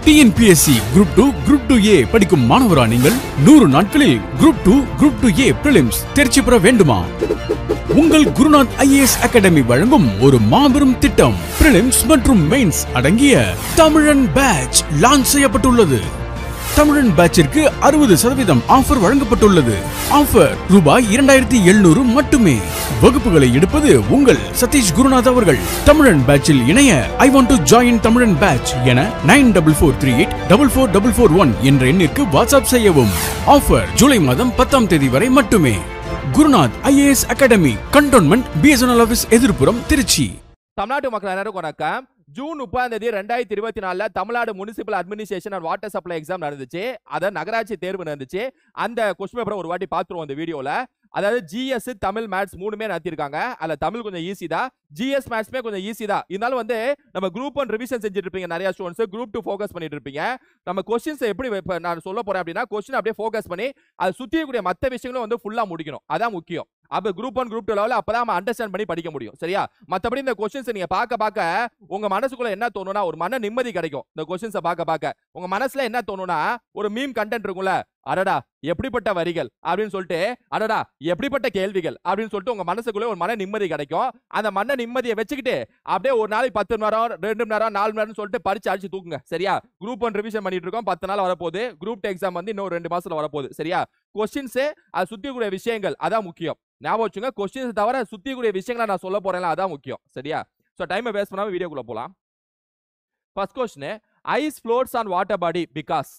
TNPSC Group 2 Group 2A படிக்கும் மாணவரா நீங்கள் 100 நாட்களில் Group 2 Group 2A Prelims தேர்ச்சி பெற வேண்டுமா? உங்கள் குருநாத் IAS அகாடமி வழங்கும் ஒரு மாபெரும் திட்டம் Prelims மற்றும் Mains அடங்கிய தமிழன் பேட்ச் லான்ச் செய்யப்பட்டுள்ளது. தமிழன் பேட்சிற்கு 60% ஆஃபர் வழங்கப்பட்டுள்ளது. ஆஃபர் ரூபாய் 2700 மட்டுமே. வகுப்புகளை எடுப்பது உங்கள் சதீஷ் குருநாத் அவர்கள். தமிழன் பேட்சில் இணைய I want to join தமிழன் பேட்ச் என 9443844441 என்ற எண்ணிற்கு வாட்ஸ்அப் செய்யவும். ஆஃபர் ஜூலை மாதம் 10ஆம் தேதி வரை மட்டுமே. Gurunath IAS academy, cantonment, BSNL office எதிர்ப்புறம், திருச்சி. தமிழ்நாட்டு மக்கள் அனைவருக்கும் வணக்கம். June 30 2024 Tamil Nadu municipal administration and water supply exam நடந்துச்சு. அத நகராட்சி தேர்வு நடந்துச்சு. அந்த கொஸ்டின் பேப்பரை ஒரு வாட்டி பார்த்துருவோம் இந்த வீடியோல. அதாவது GS, தமிழ், மேத்ஸ் மூணுமே நடத்திருக்காங்க. அதுல தமிழ் கொஞ்சம் ஈஸி தான், GS மேத்ஸ்மே கொஞ்சம் ஈஸி தான். இருந்தாலும் வந்து நம்ம குரூப் 1 ரிவிஷன் செஞ்சுட்டு இருப்பீங்க நிறைய ஸ்டூடெண்ட்ஸ், குரூப் 2 ஃபோக்கஸ் பண்ணிட்டு இருப்பீங்க. நம்ம கொஸ்டின்ஸ் எப்படி நான் சொல்ல போறேன் அப்படின்னா, கொஸ்டின் அப்படியே ஃபோக்கஸ் பண்ணி அது சுத்தி கூடிய மற்ற விஷயங்களும் வந்து ஃபுல்லா முடிக்கணும். அதான் முக்கியம். அப்ப குரூப் 1 குரூப் 2 லெவல்ல அப்பதான் நம்ம அண்டர்ஸ்டாண்ட் பண்ணி படிக்க முடியும். சரியா? மத்தபடி இந்த கொஸ்டின்ஸ் நீங்க பார்க்க உங்க மனசுக்குள்ள என்ன தோணும்னா, ஒரு மன நிம்மதி கிடைக்கும். இந்த கொஸ்டின்ஸை பார்க்க உங்க மனசுல என்ன தோணும்னா, ஒரு மீம் கண்டென்ட் இருக்கும்ல, அடடா எப்படிப்பட்ட வரிகள் அப்படின்னு சொல்லிட்டு, அடடா எப்படிப்பட்ட கேள்விகள் அப்படின்னு சொல்லிட்டு உங்க மனசுக்குள்ள ஒரு மன நிம்மதி கிடைக்கும். அந்த மன நிம்மதியை வச்சுக்கிட்டு அப்படியே ஒரு நாளைக்கு 10 மணி நேரம், 2 மணி நேரம், 4 மணி நேரம் சொல்லிட்டு பரிச்சு அடிச்சு தூக்குங்க. சரியா? குரூப் 1 ரிவிஷன் பண்ணிட்டு இருக்கோம். 10 நாள் வரப்போகுது. குரூப் 2 எக்ஸாம் வந்து இன்னும் 2 மாசத்துல வரப்போகுது. சரியா? கொஸ்டின்ஸ் அது சுத்திக்கூடிய விஷயங்கள் அதான் முக்கியம். ஞாபகம் வச்சுங்க, கொஸ்டின்ஸ் தவிர சுத்திக்கூடிய விஷயங்களை நான் சொல்ல போறேன், அதான் முக்கியம். சரியா? சோ டைமை வேஸ்ட் பண்ணாம வீடியோக்குள்ள போலாம். First question, ice floats on water body because.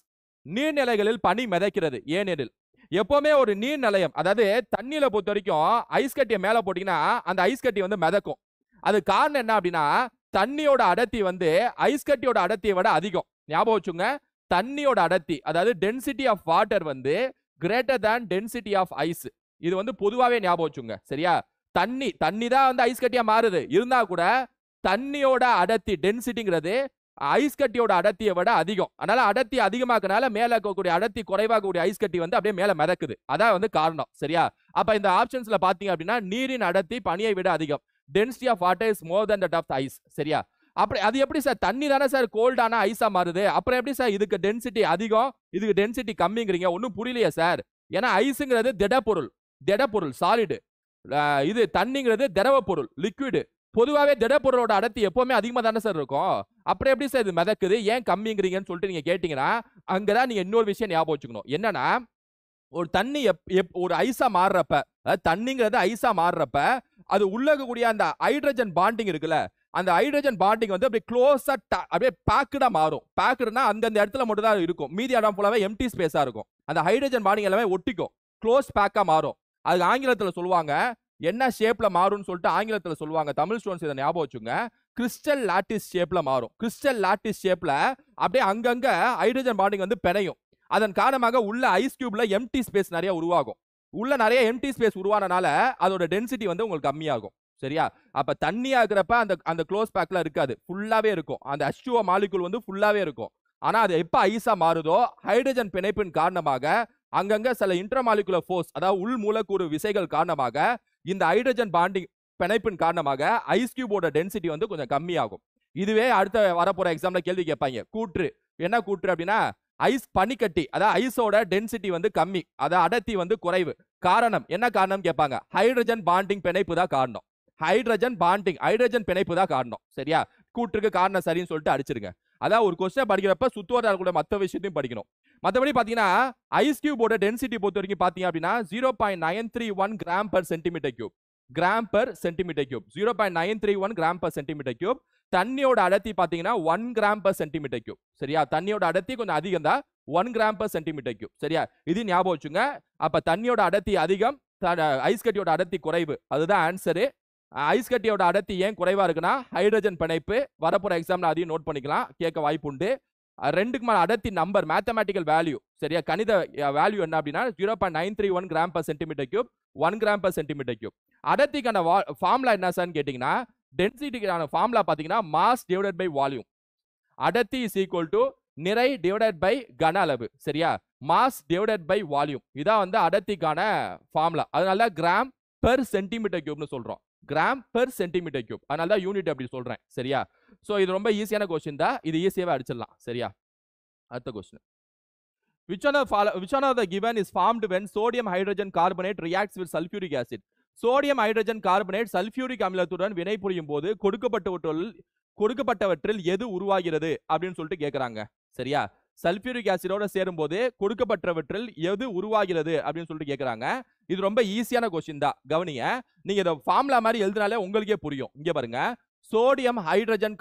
நீர்நிலைகளில் பனி மிதக்கிறது ஏனெனில். எப்பவுமே ஒரு நீர் நிலையம், அதாவது தண்ணியில பொறுத்த வரைக்கும் ஐஸ் கட்டியை மேல போட்டீங்கன்னா அந்த ஐஸ் கட்டி வந்து மிதக்கும். அது காரணம் என்ன அப்படின்னா, தண்ணியோட அடர்த்தி வந்து ஐஸ் கட்டியோட அடர்த்தியை விட அதிகம். ஞாபகம் வச்சுங்க, தண்ணியோட அடர்த்தி, அதாவது டென்சிட்டி ஆஃப் வாட்டர் வந்து greater than density of ice. இது வந்து பொதுவாவே ஞாபகம் வச்சுங்க. சரியா? தண்ணி தான் வந்து ஐஸ் கட்டியா மாறுது. இருந்தா கூட தண்ணியோட அடர்த்தி டென்சிட்டிங்கிறது ஐஸ் கட்டியோட அடர்த்தியை விட அதிகம். அதனால அடர்த்தி அதிகமாக்கனால மேல இருக்கக்கூடிய அடர்த்தி குறைவாகக்கூடிய ஐஸ் கட்டி வந்து அப்படியே மேல மிதக்குது. அதான் வந்து காரணம். சரியா? அப்ப இந்த ஆப்ஷன்ஸ்ல பாத்தீங்க அப்படின்னா, நீரின் அடர்த்தி பனியை விட அதிகம். Density of water is more than that of the ice. சரியா? அப்படி அது எப்படி சார், தண்ணி தானே சார் கோல்டான ஐஸா மாறுது, அப்புறம் எப்படி சார் இதுக்கு டென்சிட்டி அதிகம் இதுக்கு டென்சிட்டி கம்மிங்கிறீங்க? ஒன்னும் புரியலையே சார். ஏன்னா ஐஸுங்கிறது திடப்பொருள் சாலிடு, இது தண்ணிங்கிறது திரவ பொருள் லிக்விடு. பொதுவாகவே திடப்பொருளோட அடர்த்தி எப்பவுமே அதிகமா தானே சார் இருக்கும். அப்புறம் எப்படி சார் இது மிதக்குது, ஏன் கம்மிங்கிறீங்கன்னு சொல்லிட்டு நீங்க கேட்டீங்கன்னா, அங்கதான் நீங்க இன்னொரு விஷயம் ஞாபகம் வச்சுக்கணும். என்னன்னா, ஒரு தண்ணி ஒரு ஐஸா மாறுறப்ப, தண்ணிங்கிறது ஐஸா மாறுறப்ப அது உள்ள இருக்கக்கூடிய அந்த ஹைட்ரஜன் பாண்டிங் இருக்குல்ல, அந்த ஹைட்ரஜன் பாண்டிங் வந்து அப்படியே க்ளோஸா அப்படியே பேக்கடா மாறும். பேக்கடுனா அந்தந்த இடத்துல மட்டும் தான் இருக்கும், மீதி இடம் ஃபுல்லாவே எம்டி ஸ்பேஸா இருக்கும். அந்த ஹைட்ரஜன் பாண்டிங் எல்லாமே ஒட்டிக்கும், க்ளோஸ் பேக்கா மாறும். அது ஆங்கிலத்துல சொல்லுவாங்க, என்ன ஷேப்ல மாறும்னு சொல்லிட்டு ஆங்கிலத்துல சொல்லுவாங்க. தமிழ் ஸ்டூடெண்ட்ஸ் இதை ஞாபகம் வச்சுங்க, கிறிஸ்டல் லாட்டிஸ் ஷேப்ல மாறும். கிறிஸ்டல் லாட்டிஸ் ஷேப்ல அப்படியே அங்கங்க ஹைட்ரஜன் பாண்டிங் வந்து பிணையும். அதன் காரணமாக உள்ள ஐஸ் கியூப்ல எம்டி ஸ்பேஸ் நிறைய உருவாகும். உள்ள நிறைய எம்டி ஸ்பேஸ் உருவானனால அதோட டென்சிட்டி வந்து உங்களுக்கு கம்மியாகும். சரியா? அப்ப தண்ணியா இருக்கிறப்ப அந்த க்ளோஸ் பேக்ல இருக்காது, ஃபுல்லாவே இருக்கும். அந்த H2O மாலிகுல் வந்து ஃபுல்லாவே இருக்கும். ஆனா அது எப்ப ஐஸா மாறுதோ, ஹைட்ரஜன் பிணைப்பின் காரணமாக அங்கங்க சில இன்டர்மாலிகுலர் ஃபோர்ஸ், அதாவது உள் மூலக்கூறு விசைகள் காரணமாக இந்த ஹைட்ரஜன் பாண்டிங் பிணைப்பின் காரணமாக ஐஸ் கியூபோட டென்சிட்டி வந்து கொஞ்சம் கம்மியாகும். இதுவே அடுத்த வரப்போற எக்ஸாம்ல கேள்வி கேட்பாங்க. கூற்று என்ன கூற்று அப்படின்னா, ஐஸ் பனிக்கட்டி, அதாவது ஐஸோட டென்சிட்டி வந்து கம்மி, அதாவது அடர்த்தி வந்து குறைவு. காரணம் என்ன காரணம் கேட்பாங்க, ஹைட்ரஜன் பாண்டிங் பிணைப்பு தான் காரணம். ஹைட்ரஜன் பிணைப்பு தான் காரணம். சரியா? கூற்றுக்கு காரணம் சரின்னு சொல்லிட்டு அடிச்சிருங்க. அதான் ஒரு கொஸ்டின் படிக்கிறப்ப சுத்துவட்டார கூட மற்ற விஷயத்தையும் படிக்கணும். மற்றபடி பாத்தீங்கன்னா, ஐஸ் கியூபோட டென்சிட்டி பொறுத்த வரைக்கும் பாத்தீங்க அப்படின்னா 0.931 gram per centimetre cube. 0.931 gram per centimetre cube. தண்ணியோட அடர்த்தி பாத்தீங்கன்னா 1 கிராம் per சென்டிமீட்டர் கியூப். சரியா? தண்ணியோட அடர்த்தி கொஞ்சம் அதிகம் தான், 1 கிராம் per சென்டிமீட்டர் கியூப். சரியா? இது ஞாபகம் வச்சுங்க. அப்ப தண்ணியோட அடர்த்தி அதிகம், ஐஸ் கட்டியோட அடர்த்தி குறைவு. அதுதான் ஆன்சரு. ஐஸ் கட்டியோட அடர்த்தி ஏன் குறைவா இருக்குன்னா, ஹைட்ரஜன் பிணைப்பு. வரப்போற எக்ஸாம்ல அதையும் நோட் பண்ணிக்கலாம், கேட்க வாய்ப்பு உண்டு. ரெண்டுக்கு மேல அடர்த்தி நம்பர், மேத்தமேட்டிக்கல் வேல்யூ. சரியா? கணித வேல்யூ என்ன அப்படின்னா 0.931 gram per centimetre cube, 1 gram per centimetre cube. அடர்த்திக்கான ஃபார்முலா என்ன சார்னு கேட்டீங்கன்னா, டென்சிட்டிக்கான ஃபார்முலா பாத்தீங்கன்னா மாஸ் டிவைடட் பை வால்யூம். அடர்த்தி இஸ் ஈக்குவல் டு நிறை டிவைடட் பை கன அளவு. சரியா? மாஸ் டிவைடட் பை வால்யூம், இதான் வந்து அடர்த்திக்கான ஃபார்முலா. அதனால கிராம் பெர் சென்டிமீட்டர் கியூப்னு சொல்றோம். கிராம் பெர் சென்டிமீட்டர் கியூப், அதனால தான் யூனிட் அப்படி சொல்றேன். சரியா? சோ இது ரொம்ப ஈஸியான क्वेश्चन தான், இது ஈஸியாவே அடிச்சிடலாம். சரியா? அடுத்த question. Which one of the given is formed when sodium hydrogen carbonate reacts with sulfuric acid? Sodium hydrogen carbonate sulphuric அமிலத்துடன் வினைபுரியும் போது கொடுக்கப்பட்டவற்றில் எது உருவாகிறது அப்படின்னு சொல்லிட்டு கேட்கறாங்க. சரியா? சல்பியூரிக் ஆசிடோட சேரும் போது கொடுக்கப்பட்டவற்றில் எது உருவாகிறது அப்படின்னு சொல்லிட்டு கேட்கறாங்க. இது ரொம்ப ஈஸியான கொஸ்டின் தான், கவனிங்க. நீங்க இதை ஃபார்முலா மாதிரி எழுதினாலே உங்களுக்கே புரியும். இங்க பாருங்க, சோடியம் ஹைட்ரஜன்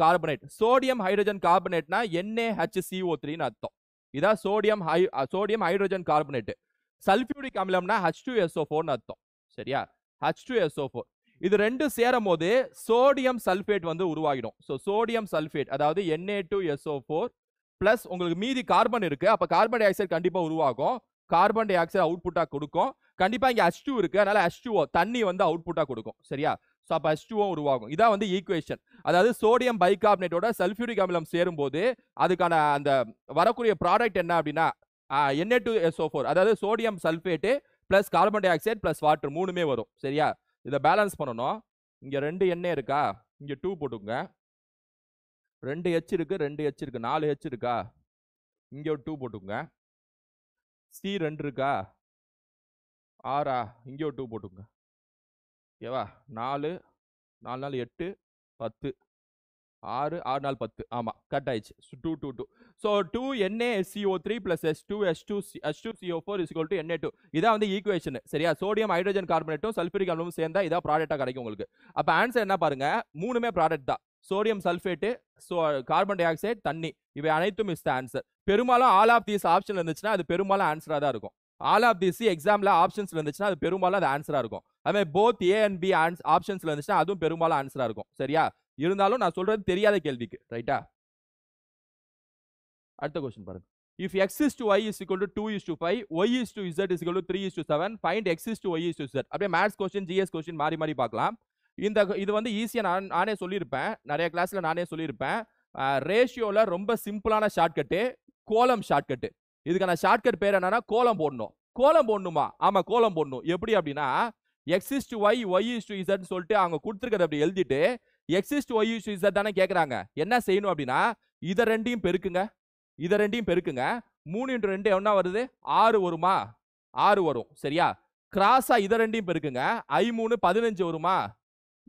கார்பனேட்னா NaHCO3 அர்த்தம். இதான் சோடியம் ஹைட்ரஜன் கார்பனேட். சல்பியூரிக் அமிலம்னா H2SO4 அர்த்தம். சரியா? H2SO4. இது ரெண்டு சேரும் போது சோடியம் சல்பேட் வந்து உருவாகிடும். சோடியம் சல்பேட் அதாவது Na2SO4 பிளஸ் உங்களுக்கு மீதி கார்பன் இருக்கு. அப்ப கார்பன் டை ஆக்சைடு கண்டிப்பா உருவாகும். கார்பன் டை ஆக்சைடு அவுட்புட்டா கொடுக்கும். கண்டிப்பா இங்க H2 இருக்கு, அதனால H2O தண்ணி வந்து அவுட்புட்டா கொடுக்கும். சரியா? சோ அப்ப H2O உருவாகும். இதான் வந்து ஈக்குவேஷன். அதாவது சோடியம் பைகார்பனேட்டோட சல்பியூரிக் அமிலம் சேரும் போது அதுக்கான அந்த வரக்கூடிய ப்ராடக்ட் என்ன அப்படின்னா Na2SO4 அதாவது sodium sulphate plus carbon di oxide plus water மூணுமே வரும். சரியா? இதை பேலன்ஸ் பண்ணணும். இங்க 2 Na இருக்கா, இங்க 2 போட்டுங்க. 2 H இருக்கு, 2 H இருக்கு, 4 H இருக்கா, இங்க ஒரு 2 போட்டுங்க. C2 இருக்கா, 6 இங்க ஒரு 2 போட்டுங்க. ஓகேவா? 4 4 8 10 6 6 4 10. ஆமா, கட் ஆயிடுச்சு. 2 2 2. So 2 NaSCO3 plus H2CO4 is equal to Na2. இதான் வந்து ஈக்குவேஷன். சரியா? சோடியம் ஹைட்ரஜன் கார்பனேட்டும் சல்பியூரிக் அமிலமும் சேர்ந்தா இதான் ப்ராடக்ட்டா கிடைக்கும் உங்களுக்கு. அப்ப ஆன்சர் என்ன பாருங்க, மூணுமே ப்ராடக்ட் தான். Sodium sulphate, carbon di oxide, தண்ணி, இவை அனைத்தும் இஸ் த ஆன்சர். பெரும்பாலும் ஆல் ஆஃப் தீஸ் ஆப்ஷன் இருந்துச்சுன்னா அது பெரும்பாலும் ஆன்சரா தான் இருக்கும். ஆல் ஆஃப் தீஸ் எக்ஸாம்ல ஆப்ஷன்ஸ்ல இருந்துச்சுன்னா அது பெரும்பாலும் அது ஆன்சரா இருக்கும். அதே போத் A and B ஆப்ஷன்ஸ்ல இருந்துச்சுன்னா அதுவும் பெரும்பாலும் ஆன்சரா இருக்கும். சரியா? இருந்தாலும் நான் சொல்றது தெரியாத கேள்விக்கு. ரைட்டா? அடுத்த क्वेश्चन பாருங்க. If x is to y is equal to 2 is to 5, y is to z is equal to 3 is to 7, find x is to y is to z. அப்படியே மேத்ஸ் क्वेश्चन, GS क्वेश्चन மாறி மாறி பார்க்கலாம். இது வந்து ஈஸியா நானே சொல்லியிருப்பேன், நிறைய கிளாஸ்ல நானே சொல்லியிருப்பேன். ரேஷியோல ரொம்ப சிம்பிளான ஷார்ட்கட்டு கோலம் ஷார்ட்கட்டு. இதுக்கான ஷார்ட்கட் பேர் என்னன்னா கோலம் போடணும். கோலம் போடணுமா? ஆமா, கோலம் போடணும். எப்படி அப்படின்னா x is to y, y is to z சொல்லிட்டு அவங்க கொடுத்துருக்கத அப்படி எழுதிட்டு x is to y is to z தானே கேட்கறாங்க. என்ன செய்யணும் அப்படின்னா இதை ரெண்டையும் பெருக்குங்க. 3 × 2 என்ன வருது? 6 வருமா? 6 வரும். சரியா? கிராஸா இதை ரெண்டையும் பெருக்குங்க. I3 15 வருமா?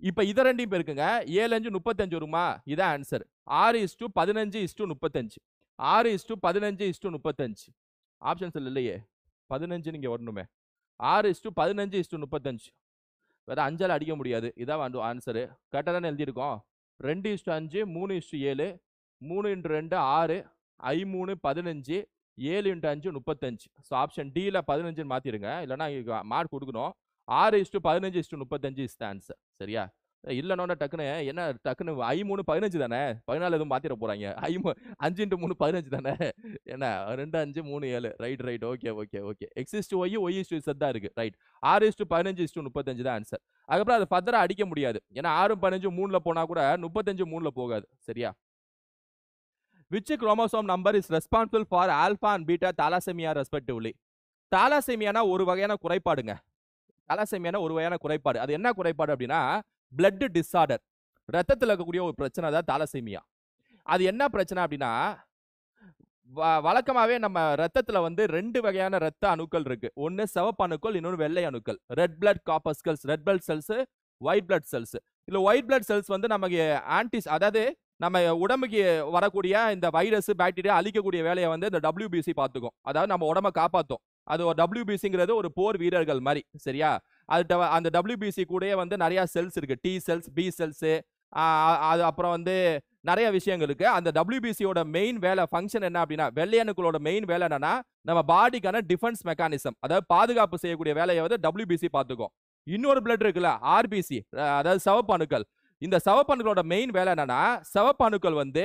இப்ப இதை ரெண்டையும் பெருக்குங்க. 7 5 35 வருமா? இதான் ஆன்சர். 6:15:35. 6:15:35. ஆப்ஷன்ஸ் இல்லையே, 15 நீங்க வரணுமே. 6:15:35. வேற 5ஆல அடிக்க முடியாது. இதான் ஆன்சரு. கரெக்டா தானே எழுதியிருக்கோம். 2:5 3:7 3 × 2 6 I3 15 7 × 5 35. ஸோ ஆப்ஷன் டில 15 மாத்திருங்க, இல்லைன்னா மார்க் கொடுக்கணும். 6:15:35 இஸ் த ஆன்சர். சரியா? இல்லைன்னா டக்குன்னு I3 15 தானே, 14 எதுவும் மாத்திர போறாங்க. 5 × 3 15 தானே, என்ன 2 5 3 7. Right. Okay. X is to y, y is to z தான் இருக்கு. ரைட். 6:15:35 தான் ஆன்சர். அதுக்கப்புறம் அதை ஃபர்தரா அடிக்க முடியாது. ஏன்னா 6 15 3ல போனா கூட 35 3ல போகாது. சரியா? Which chromosome number is responsible for alpha and beta thalassemia respectively? தாலாசெமியானா ஒரு வகையான குறைபாடுங்க. அது என்ன குறைபாடு அப்படின்னா பிளட் டிஸார்டர், ரத்தத்தில் இருக்கக்கூடிய ஒரு பிரச்சனை தான் தாலசீமியா. அது என்ன பிரச்சனை அப்படின்னா வழக்கமாவே நம்ம ரத்தத்துல வந்து 2 வகையான ரத்த அணுக்கள் இருக்கு. ஒன்னு சிவப்பு அணுக்கள், இன்னொரு வெள்ளை அணுக்கள். Red blood corpuscles, red blood cells, white blood cells. இல்ல ஒயிட் பிளட் செல்ஸ் வந்து நமக்கு அதாவது நம்ம உடம்புக்கு வரக்கூடிய இந்த வைரஸ் பாக்டீரியா அழிக்கக்கூடிய வேலையை வந்து இந்த WBC பார்த்துக்கும். அதாவது நம்ம உடம்ப காப்பாற்றும். அது ஒரு WBCங்கிறது ஒரு போர் வீரர்கள் மாதிரி. சரியா? அந்த WBC கூடயே வந்து நிறைய செல்ஸ் இருக்கு. T செல்ஸ், B செல்ஸ், அது அப்புறம் வந்து நிறைய விஷயங்கள் இருக்கு. அந்த WBCயோட மெயின் வேலை ஃபங்க்ஷன் என்ன அப்படின்னா வெள்ளை அணுக்களோட மெயின் வேலை என்னன்னா நம்ம பாடிக்கான டிஃபென்ஸ் மெக்கானிசம், அதாவது பாதுகாப்பு செய்யக்கூடிய வேலையை வந்து WBC பார்த்துக்கும். இன்னொரு பிளட் இருக்குல்ல RBC, அதாவது சிவப்பு அணுக்கள். இந்த சிவப்பு அணுக்களோட மெயின் வேலை என்னன்னா சிவப்பு அணுக்கள் வந்து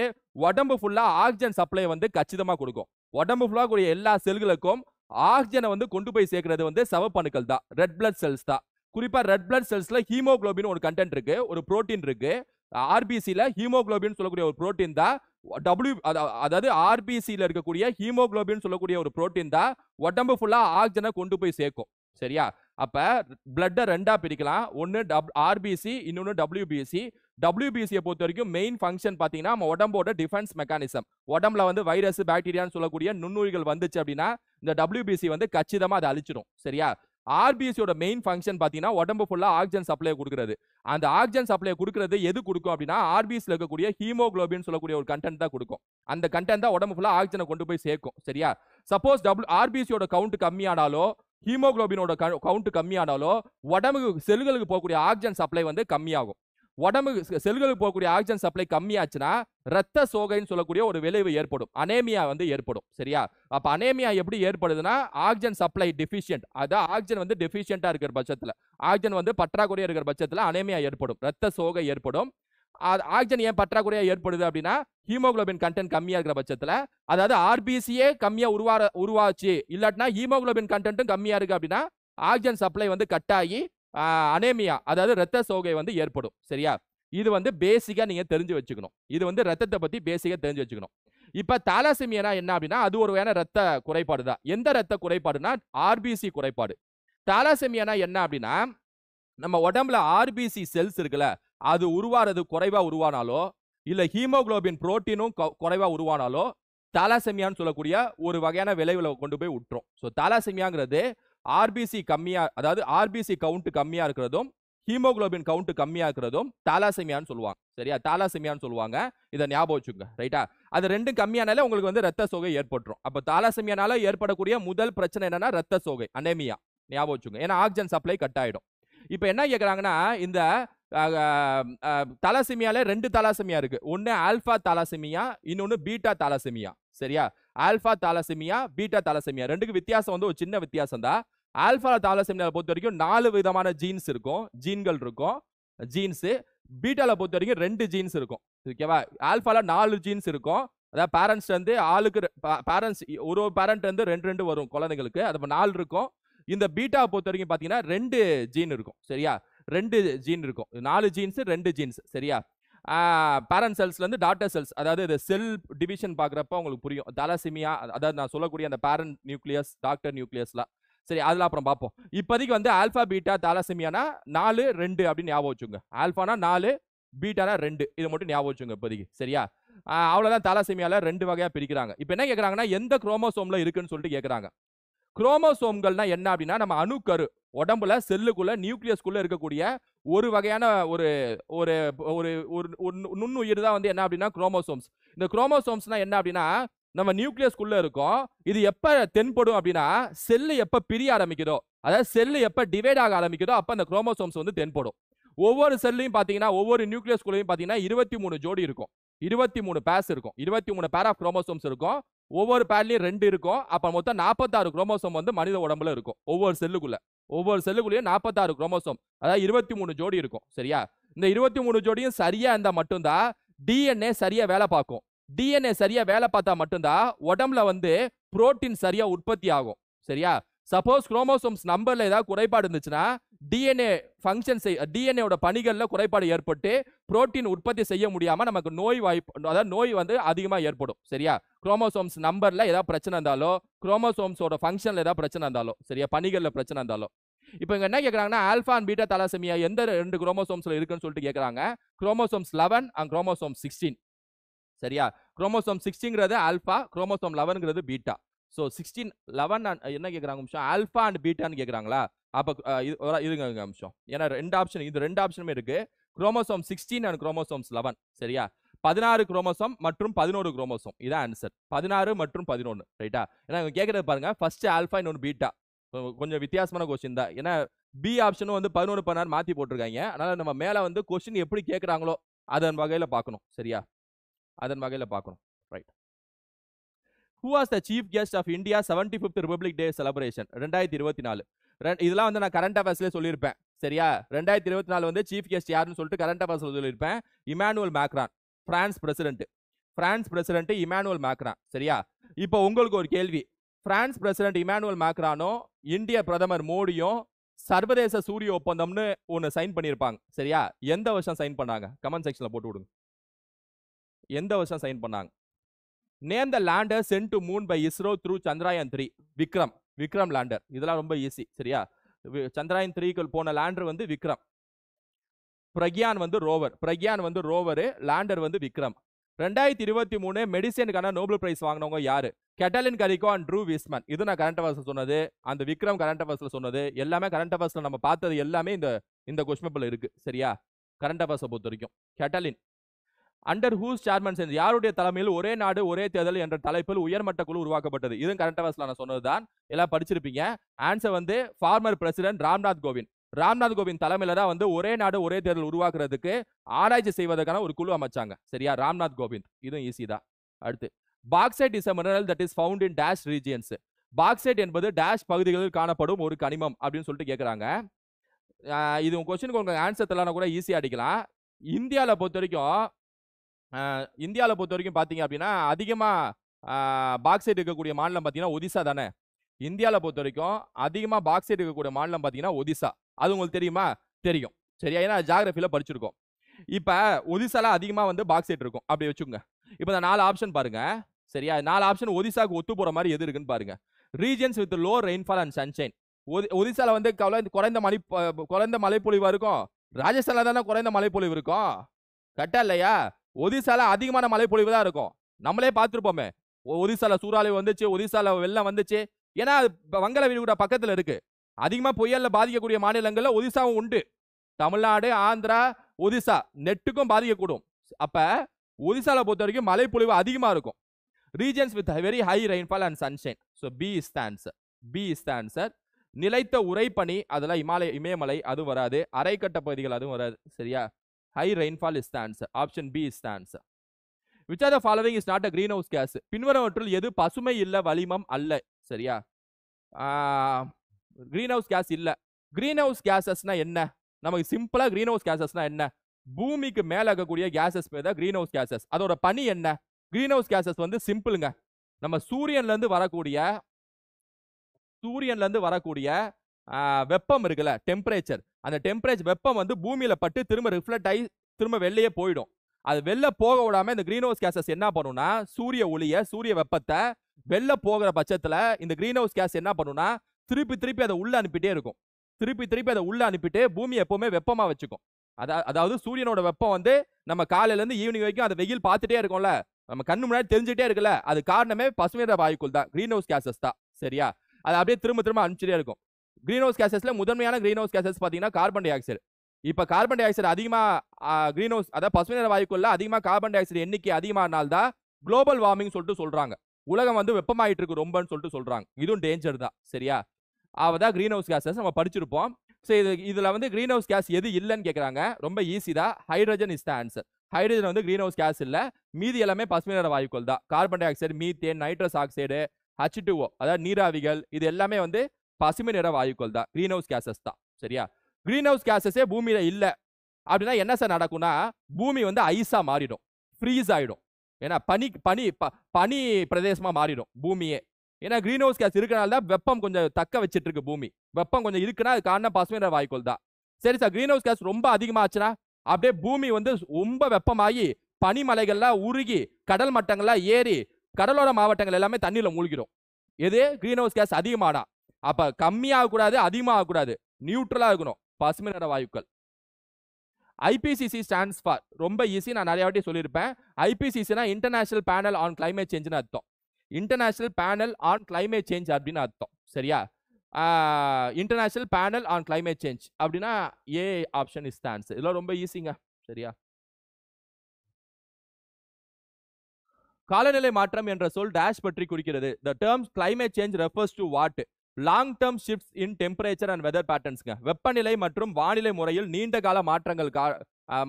உடம்பு ஃபுல்லா ஆக்சிஜன் சப்ளை வந்து கச்சிதமா கொடுக்கும். உடம்பு ஃபுல்லா கூடிய எல்லா செல்களுக்கும் ஆக்சிஜனை வந்து கொண்டு போய் சேர்க்கிறது வந்து சிவப்பு அணுக்கள் தான், ரெட் பிளட் செல்ஸ் தான். குறிப்பா ரெட் பிளட் செல்ஸ்ல ஹீமோகுளோபின் ஒரு கண்டென்ட் இருக்கு, ஒரு புரோட்டீன் இருக்கு. RBCல ஹீமோகுளோபின் சொல்லக்கூடிய ஒரு புரோட்டீன் தான் அதாவது RBCல இருக்கக்கூடிய ஹீமோகுளோபின் சொல்லக்கூடிய ஒரு புரோட்டீன் தான் உடம்பு ஃபுல்லா ஆக்சிஜனை கொண்டு போய் சேர்க்கும். சரியா? அப்ப பிளட்டை 2ஆ பிரிக்கலாம். ஒன்னு RBC, இன்னொன்னு WBC. WBC பொறுத்த வரைக்கும் மெயின் ஃபங்க்ஷன் பாத்தீங்கன்னா நம்ம உடம்போட டிஃபென்ஸ் மெக்கானிசம். உடம்புல வந்து வைரஸ், பாக்டீரியான்னு சொல்லக்கூடிய நுண்ணுயிர்கள் வந்துச்சு அப்படின்னா இந்த WBC வந்து கச்சிதமா அதை அழிச்சிடும். சரியா? RBCயோட மெயின் ஃபங்க்ஷன் பாத்தீங்கன்னா உடம்பு ஃபுல்லா ஆக்சிஜன் சப்ளை கொடுக்கிறது. அந்த ஆக்சிஜன் சப்ளை கொடுக்கிறது எது கொடுக்கும் அப்படின்னா RBCல இருக்கக்கூடிய ஹீமோகுளோபின் சொல்லக்கூடிய ஒரு கண்டென்ட் தான் கொடுக்கும். அந்த கண்டென்ட் தான் உடம்பு ஃபுல்லா ஆக்சிஜனை கொண்டு போய் சேர்க்கும். சரியா? சப்போஸ் RBCயோட கவுண்ட் கம்மியானாலோ ஹீமோகுளோபினோட கவுண்ட் கம்மியானாலோ உடம்புக்கு செல்களுக்கு போகக்கூடிய ஆக்சிஜன் சப்ளை வந்து கம்மியாகும். உடம்புக்கு செல்களுக்கு போகக்கூடிய ஆக்சிஜன் சப்ளை கம்மியாச்சுன்னா ரத்த சோகைன்னு சொல்லக்கூடிய ஒரு விளைவு ஏற்படும். அனேமியா வந்து ஏற்படும். சரியா? அப்ப அனேமியா எப்படி ஏற்படுதுன்னா ஆக்சிஜன் சப்ளை டெஃபிஷியன்ட், அதான் ஆக்சிஜன் வந்து டெஃபிஷியன்ட்டா இருக்கிற பட்சத்துல, ஆக்சிஜன் வந்து பற்றாக்குறையா இருக்கிற பட்சத்துல அனேமியா ஏற்படும், ரத்த சோகை ஏற்படும். ஆக்சிஜன் ஏன் பற்றாக்குறையா ஏற்படுது அப்படின்னா ஹீமோகுளோபின் கண்டென்ட் கம்மியா இருக்கிற பட்சத்துல, அதாவது RBCயே கம்மியா உருவாச்சு, இல்லாட்டினா ஹீமோகுளோபின் கண்டென்ட்டும் கம்மியா இருக்கு அப்படின்னா ஆக்சிஜன் சப்ளை வந்து கட் ஆகி அனேமியா, அதாவது ரத்த சோகை வந்து ஏற்படும். சரியா? இது வந்து பேசிக்கா நீங்க தெரிஞ்சு வச்சுக்கணும். இது வந்து ரத்தத்தை பத்தி பேசிக்கா தெரிஞ்சு வச்சுக்கணும். இப்ப தாலசீமியா என்ன அப்படின்னா அது ஒரு வகையான ரத்த குறைபாடு தான். எந்த ரத்த குறைபாடுனா RBC குறைபாடு. தாலசீமியா என்ன அப்படின்னா நம்ம உடம்புல RBC செல்ஸ் இருக்குல்ல, அது உருவாறது குறைவா உருவானாலோ இல்ல ஹீமோகுளோபின் புரோட்டீனும் குறைவா உருவானாலோ தாலசீமியான்னு சொல்லக்கூடிய ஒரு வகையான விளைவுல கொண்டு போய் விட்டுரும். ஸோ தாலசீமியாங்கிறது RBC கம்மியா, அதாவது RBC கவுண்ட் கம்மியா இருக்கிறதும் ஹீமோகுளோபின் கவுண்ட் கம்மியா இருக்கிறதும் தாலசீமியான்னு சொல்லுவாங்க. சரியா? தாலசீமியான்னு சொல்லுவாங்க. இதை ஞாபகம் வச்சுங்க. ரைட்டா? அது ரெண்டும் கம்மியானாலே உங்களுக்கு வந்து ரத்த சோகை ஏற்பட்டுரும். அப்ப தாலசீமியானால ஏற்படக்கூடிய முதல் பிரச்சனை என்னன்னா ரத்த சோகை, அனேமியா. ஞாபகம் வச்சுங்க. ஏன்னா ஆக்சிஜன் சப்ளை கட் ஆயிடும். இப்ப என்ன கேக்குறாங்கன்னா இந்த தாலசீமியால 2 தாலசீமியா இருக்கு. ஒன்னு ஆல்பா தாலசீமியா, இன்னொன்னு பீட்டா தாலசீமியா. சரியா? ஆல்பா தாலசீமியா, பீட்டா தாலசீமியா ரெண்டுக்கு வித்தியாசம் வந்து ஒரு சின்ன வித்தியாசம் தான். ஆல்பா தாலசீமியாவை பொறுத்த வரைக்கும் 4 விதமான ஜீன்ஸ் இருக்கும், ஜீன்கள் இருக்கும், ஜீன்ஸ். பீட்டால பொறுத்த வரைக்கும் 2 ஜீன்ஸ் இருக்கும். ஓகேவா? ஆல்பால 4 ஜீன்ஸ் இருக்கும். அதாவது பேரண்ட்ஸ் வந்து ஆளுக்கு பேரண்ட்ஸ் ஒரு பேரண்ட் வந்து 2 வரும் குழந்தைங்களுக்கு, அது 4 இருக்கும். இந்த பீட்டாவை பொறுத்த வரைக்கும் பாத்தீங்கன்னா 2 ஜீன் இருக்கும். சரியா? 2 ஜீன் இருக்கும். 4 ஜீன்ஸ், 2 ஜீன்ஸ். சரியா? பேரண்ட் செல்ஸ்ல இருந்து டாட்டர் செல்ஸ், அதாவது இந்த செல் டிவிஷன் பாக்குறப்ப உங்களுக்கு புரியும். தாலசீமியா, அதாவது நான் சொல்லக்கூடிய அந்த பேரண்ட் நியூக்ளியஸ், டாக்டர் நியூக்ளியஸ்லாம். சரி, அதெல்லாம் அப்புறம் பார்ப்போம். இப்போதைக்கு வந்து ஆல்பா பீட்டா தாலசீமியானா 4 2 அப்படின்னு ஞாபகம் வச்சுங்க. ஆல்பானா 4, பீட்டானா 2. இதை மட்டும் ஞாபகம் வச்சுங்க இப்போதைக்கு. சரியா? அவ்வளவுதான். தாலசீமியால 2 வகையா பிரிக்கிறாங்க. இப்போ என்ன கேக்குறாங்கன்னா எந்த குரோமோசோம்ல இருக்குன்னு சொல்லிட்டு கேக்குறாங்க. குரோமோசோம்கள்னா என்ன அப்படின்னா நம்ம அணுக்கரு, உடம்புல செல்லுக்குள்ள நியூக்ளியஸ்குள்ள இருக்கக்கூடிய ஒரு வகையான ஒரு ஒரு ஒரு நுண்ணுயிர் தான் வந்து என்ன அப்படின்னா குரோமோசோம்ஸ். இந்த குரோமோசோம்ஸ்னா என்ன அப்படின்னா நம்ம நியூக்ளியஸ்குள்ள இருக்கும். இது எப்ப தென்படும் அப்படின்னா செல்லு எப்ப பிரிய ஆரம்பிக்குதோ, அதாவது செல்லு எப்ப டிவைட் ஆக ஆரம்பிக்குதோ அப்ப அந்த குரோமோசோம்ஸ் வந்து தென்படும். ஒவ்வொரு செல்லையும் பாத்தீங்கன்னா ஒவ்வொரு நியூக்ளியஸ்குள்ளேயும் பாத்தீங்கன்னா 23 ஜோடி இருக்கும், 23 பேர்ஸ் இருக்கும், 23 பேர் ஆஃப் குரோமோசோம்ஸ் இருக்கும். ஒவ்வொரு பேர்லயும் 2 இருக்கும். அப்ப மொத்தம் 46 குரோமோசோம் வந்து மனித உடம்புல இருக்கும். ஒவ்வொரு செல்லுக்குள்ளேயும் 46 குரோமோசோம், அதாவது 23 ஜோடி இருக்கும். சரியா? இந்த 23 ஜோடியும் சரியா இருந்தா மட்டும்தான் DNA சரியா வேலை பார்க்கும். DNA சரியா வேலை பார்த்தா மட்டும்தான் உடம்புல வந்து புரோட்டீன் சரியா உற்பத்தி ஆகும். சரியா? சப்போஸ் குரோமோசோம்ஸ் நம்பர்ல ஏதாவது குறைபாடு இருந்துச்சுன்னா DNA ஃபங்க்ஷன் DNAவோட பணிகள்ல குறைபாடு ஏற்பட்டு புரோட்டீன் உற்பத்தி செய்ய முடியாம நமக்கு நோய் வாய்ப்பு, அதாவது நோய் வந்து அதிகமா ஏற்படும். சரியா? குரோமோசோம்ஸ் நம்பர்ல ஏதாவது பிரச்சனை இருந்தாலோ, குரோமோசோம்ஸோட ஃபங்க்ஷன்ல ஏதாவது பிரச்சனை இருந்தாலோ, சரியா, பணிகள்ல பிரச்சனை இருந்தாலோ. இப்போ இங்க என்ன கேக்குறாங்கன்னா ஆல்பா அண்ட் பீட்டா தாலசீமியா எந்த 2 குரோமோசோம்ஸ்ல இருக்குன்னு சொல்லிட்டு கேக்குறாங்க. Chromosomes 11 and chromosome 16. சரியா? குரோமோசோம் 16ங்கிறது ஆல்பா, குரோமோசோம் 11ங்கிறது பீட்டா. ஸோ 16 11 என்ன கேட்குறாங்க நிமிஷம், ஆல்பா அண்ட் பீட்டான்னு கேட்குறாங்களா? அப்போ இருங்க நிமிஷம், ஏன்னா 2 ஆப்ஷன், இது 2 ஆப்ஷனுமே இருக்கு. Chromosome 16 and chromosomes 11. சரியா? 16 குரோமோசோம் மற்றும் 11 குரோமோசோம். இதான் ஆன்சர். 16 மற்றும் 11. ரைட்டா? ஏன்னா இவங்க கேட்கறது பாருங்க, ஃபர்ஸ்ட் ஆல்பா இன்னொன்று பீட்டா. கொஞ்சம் வித்தியாசமான கொஸ்டின் தான். ஏன்னா பி ஆப்ஷனும் வந்து 11 16 மாத்தி போட்டிருக்காங்க. அதனால நம்ம மேல வந்து கொஸ்டின் எப்படி கேட்குறாங்களோ அதன் வகையில பார்க்கணும். சரியா? அதன் வகையில பார்க்கணும். Right. Who was the chief guest of India 75th Republic Day celebration 2024? இதெல்லாம் வந்து நான் கரண்ட் அஃபேர்ஸ்லேயே சொல்லியிருப்பேன். சரியா? 2024 வந்து சீஃப் கெஸ்ட் யாருன்னு சொல்லிட்டு கரண்ட் அஃபேர்ஸ்ல சொல்லியிருப்பேன். Emmanuel Macron, France president Emmanuel Macron. சரியா? இப்போ உங்களுக்கு ஒரு கேள்வி. பிரான்ஸ் பிரசிடென்ட் இமானுவல் மேக்ரானும் இந்திய பிரதமர் மோடியும் சர்வதேச சூரிய ஒப்பந்தம்னு ஒன்னு சைன் பண்ணியிருப்பாங்க. சரியா? எந்த வருஷம் சைன் பண்ணாங்க? கமெண்ட் செக்ஷன்ல போட்டு விடுங்க. எந்த வருஷம் சைன் பண்ணாங்க? Name the lander sent to moon by ISRO through Chandrayaan 3. Vikram lander. இதெல்லாம் ரொம்ப ஈஸி. சரியா? சந்திராயன் 3க்கு போன லேண்டர் வந்து விக்ரம். பிரக்யான் வந்து ரோவர், பிரக்யான் வந்து ரோவர், லேண்டர் வந்து விக்ரம். 2023 மெடிசனுக்கான நோபல் பிரைஸ் வாங்கினவங்க யாரு? கெட்டலின் கரிகோ அண்ட் ட்ரூ விஸ்மன். இது நான் கரண்ட் அஃபேர்ஸ்ல சொன்னது, அந்த விக்ரம் கரண்ட் அஃபேர்ஸ்ல சொன்னது எல்லாமே கரண்ட் அஃபேர்ஸ்ல நம்ம பார்த்தது எல்லாமே இந்த கொஸ்டின் பேப்பர்ல இருக்கு. சரியா? கரண்ட் அஃபேர்ஸை பொறுத்த வரைக்கும் கெட்டலின் அண்டர் ஹூஸ் சேர்மன், யாருடைய தலைமையில் ஒரே நாடு ஒரே தேர்தல் என்ற தலைப்பில் உயர்மட்ட குழு உருவாக்கப்பட்டது? இது கரண்ட் அஃபேர்ஸ்ல நான் சொன்னதுதான், எல்லாம் படிச்சிருப்பீங்க. ஆன்சர் வந்து ஃபார்மர் பிரசிடென்ட் ராம்நாத் கோவிந்த். ராம்நாத் கோவிந்த் தலைமையில தான் வந்து ஒரே நாடு ஒரே தேர்தல் உருவாக்குறதுக்கு ஆராய்ச்சி செய்வதற்கான ஒரு குழு அமைச்சாங்க. சரியா? ராம்நாத் கோவிந்த். இதுவும் ஈஸி தான். அடுத்து, bauxite is a mineral that is found in dash regions. Bauxite என்பது டேஷ் பகுதிகளில் காணப்படும் ஒரு கனிமம் அப்படின்னு சொல்லிட்டு கேட்கறாங்க. இது உங்க கொஸ்டினுக்கு உங்க ஆன்சர் தெரியலனா கூட ஈஸியா அடிக்கலாம். இந்தியாவில் பொறுத்த வரைக்கும் பாத்தீங்க அப்படின்னா அதிகமா பாக்சைட் இருக்கக்கூடிய மாநிலம் பாத்தீங்கன்னா ஒடிசா தானே. இந்தியாவில் பொறுத்த வரைக்கும் அதிகமா பாக்சைட் இருக்கக்கூடிய மாநிலம் பாத்தீங்கன்னா ஒடிசா. அது உங்களுக்கு தெரியுமா? தெரியும். சரியா? ஏன்னா ஜியோகிராஃபில படிச்சிருக்கோம். இப்ப ஒடிசால அதிகமா வந்து பாக்சைட் இருக்கும் அப்படி வச்சுக்கோங்க. இப்ப இந்த 4 ஆப்ஷன் பாருங்க. சரியா? 4 ஆப்ஷன் ஒடிசாக்கு ஒத்து போற மாதிரி எது இருக்குன்னு பாருங்க. Regions with low rainfall and sunshine. ஒடிசால வந்து குறைந்த மழைப்பொழிவா இருக்கும். ராஜஸ்தான்ல தானே குறைந்த மழைப்பொழிவு இருக்கும். கரெக்டா இல்லையா? ஒடிசால அதிகமான மழைப்பொழிவு தான் இருக்கும். நம்மளே பார்த்திருப்போமே, ஒடிசால சூறாவளி வந்துச்சு, ஒடிசால வெள்ளம் வந்துச்சு. ஏன்னா வங்காள விரிகுடா பக்கத்துல இருக்கு. அதிகமா புயல்ல பாதிக்கக்கூடிய மாநிலங்கள்ல ஒடிசாவும் உண்டு. தமிழ்நாடு, ஆந்திரா, ஒடிசா நெட்டுக்கும் பாதிக்கக்கூடும். அப்ப ஒடிசால பொறுத்த வரைக்கும் மழைப்பொழிவு அதிகமா இருக்கும். Regions with very high rainfall and sunshine. So B is the answer. B is the answer. நிலைத்த உரைப்பனி, அதெல்லாம் இமயமலை, அது வராது. அரைக்கட்ட பகுதிகள், அதுவும் வராது. சரியா? High rainfall is the answer. Option B is the answer. Which are the following is not a green house gas? பின்வருவற்றில் எது பசுமை இல்ல வளிமம் அல்ல? சரியா? கிரீன் ஹவுஸ் கேஸ் இல்ல. கிரீன் ஹவுஸ் கேசஸ்னா என்ன? நமக்கு சிம்பிளா கிரீன் ஹவுஸ் கேசஸ்னா என்ன? பூமிக்கு மேல இருக்கக்கூடிய கேசஸ் பேர் தான் கிரீன் ஹவுஸ் கேசஸ். அதோட பணி என்ன? கிரீன் ஹவுஸ் கேசஸ் வந்து சிம்பிளுங்க. நம்ம சூரியன்ல இருந்து வரக்கூடிய வெப்பம் இருக்குல்ல, டெம்பரேச்சர். அந்த டெம்பரேச்சர் வெப்பம் வந்து பூமியில பட்டு திரும்ப ரிஃப்ளெக்ட் ஆகி திரும்ப வெளியே போயிடும். அது வெளில போக விடாம இந்த கிரீன் ஹவுஸ் கேசஸ் என்ன பண்ணும்னா, சூரிய வெப்பத்தை வெளில போகிற பட்சத்துல இந்த கிரீன் ஹவுஸ் கேஸ் என்ன பண்ணும்னா திருப்பி அதை உள்ள அனுப்பிட்டே இருக்கும். திருப்பி அதை உள்ள அனுப்பிட்டு பூமி எப்பவுமே வெப்பமா வச்சுக்கும். அதாவது சூரியனோட வெப்பம் வந்து நம்ம காலையில இருந்து ஈவினிங் வரைக்கும் அந்த வெயில் பார்த்துட்டே இருக்கும்ல, நம்ம கண்ணு முன்னாடி தெரிஞ்சுட்டே இருக்குல்ல, அது காரணமே பசுமையான வாயுக்கள் தான், கிரீன் ஹவுஸ் கேசஸ் தான். சரியா? அது அப்படியே திரும்ப அனுப்பிச்சிட்டே இருக்கும். கிரீன் ஹவுஸ் கேசஸ்ல முதன்மையான கிரீன் ஹவுஸ் கேசஸ் பாத்தீங்கன்னா கார்பன் டை ஆக்சைடு. இப்ப கார்பன் டை ஆக்சைடு அதிகமா கிரீன் ஹவுஸ், அதாவது பசுமையான வாயுக்கள்ல அதிகமா கார்பன் டை ஆக்சைடு எண்ணிக்கை அதிகமானால்தான் குளோபல் வார்மிங் சொல்லிட்டு சொல்றாங்க. உலகம் வந்து வெப்பமாயிட்டு இருக்கு ரொம்பன்னு சொல்லிட்டு சொல்றாங்க. இதுவும் டேஞ்சர் தான். சரியா? அவதான் கிரீன் ஹவுஸ் கேசஸ் நம்ம படிச்சிருப்போம். இதுல வந்து கிரீன் ஹவுஸ் கேஸ் எது இல்லன்னு கேக்குறாங்க. ரொம்ப ஈஸி தான். Hydrogen is the answer. Hydrogen வந்து கிரீன் ஹவுஸ் கேஸ் இல்ல. மீதி எல்லாமே பசுமையான வாயுக்கள் தான். Carbon di oxide, methane, nitrous oxide, H2O, அதாவது நீராவிகள், இது எல்லாமே வந்து பசுமை நிற வாயுக்கள் தான். கிரீன் ஹவுஸ் கேசஸ் தான். சரியா? கிரீன் ஹவுஸ் கேசஸே பூமியில இல்ல அப்படின்னா என்ன சார் நடக்கும்னா, பூமி வந்து ஐஸா மாறிடும், ஃப்ரீஸ் ஆயிடும். ஏன்னா பனி பிரதேசமா மாறிடும் பூமியே. ஏன்னா கிரீன் ஹவுஸ் கேஸ் இருக்கனால தான் வெப்பம் கொஞ்சம் தக்க வச்சிட்டு இருக்கு பூமி. வெப்பம் கொஞ்சம் இருக்குன்னா அது காரணம் பசுமை நிற வாயுக்கள் தான். சரி சார், கிரீன் ஹவுஸ் கேஸ் ரொம்ப அதிகமாச்சுன்னா அப்படியே பூமி வந்து ரொம்ப வெப்பமாகி பனிமலைகள்லாம் உருகி கடல் மட்டங்கள்லாம் ஏறி கடலோர மாவட்டங்கள் எல்லாமே தண்ணியில மூழ்கிடும். எது? கிரீன் ஹவுஸ் கேஸ் அதிகமானா. அப்ப கம்மியாக கூடாது, அதிகமாக கூடாது, நியூட்ரலா இருக்கணும் பசுமை நிற வாயுக்கள். IPCC ஸ்டாண்ட்ஸ் ஃபார், ரொம்ப ஈஸி, நான் நிறைய வாட்டி சொல்லியிருப்பேன். IPCCனா இன்டர்நேஷனல் பேனல் ஆன் கிளைமேட் சேஞ்ச்னு அர்த்தம். International Panel on Climate Change அப்படின்னு அர்த்தம். சரியா? International Panel on Climate Change அப்படின்னா A option is the answer. இதெல்லாம் ரொம்ப ஈஸிங்க. சரியா? காலநிலை மாற்றம் என்ற சொல் டேஷ் பற்றி குறிக்கிறது. The term climate change refers to what? Long term shifts in temperature and weather patternsங்க. வெப்பநிலை மற்றும் வானிலை முறையில் நீண்ட கால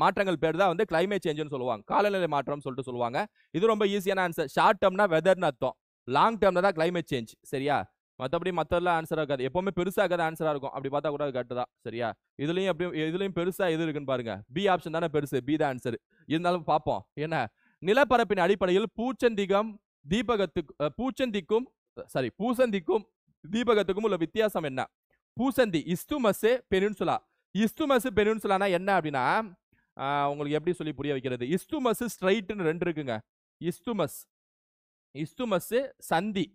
மாற்றங்கள் பேர் தான் வந்து கிளைமேட் சேஞ்சுன்னு சொல்லுவாங்க. காலநிலை மாற்றம் சொல்லிட்டு சொல்லுவாங்க. இது ரொம்ப ஈஸியான ஆன்சர். ஷார்ட் டேர்ம்னா வெதர்னு அர்த்தம், லாங் டேர்ம்ல தான் கிளைமேட் சேஞ்ச். சரியா? மற்றபடி மற்றெல்லாம் ஆன்சரா இருக்காது. எப்பவுமே பெருசா இருக்காது ஆன்சரா இருக்கும். அப்படி பார்த்தா கூட கரெக்ட் தான். சரியா? இதுலயும் பெருசா எது இருக்குன்னு பாருங்க. பி ஆப்ஷன் தானே பெருசு. பி தான் ஆன்சர். இருந்தாலும் பார்ப்போம். என்ன? நிலப்பரப்பின் அடிப்படையில் பூச்சந்திக்கும் தீபகத்துக்கும் உள்ள வித்தியாசம் என்ன? பூசந்தி இஸ்துமஸ் பெனின்சுலா. இஸ்துமஸ் பெனின்சுலானா என்ன அப்படின்னா, உங்களுக்கு எப்படி சொல்லி புரிய வைக்கிறது? இஸ்துமஸ் ஸ்ட்ரைட்னு 2 இருக்குங்க. இஸ்துமஸ் சந்தி.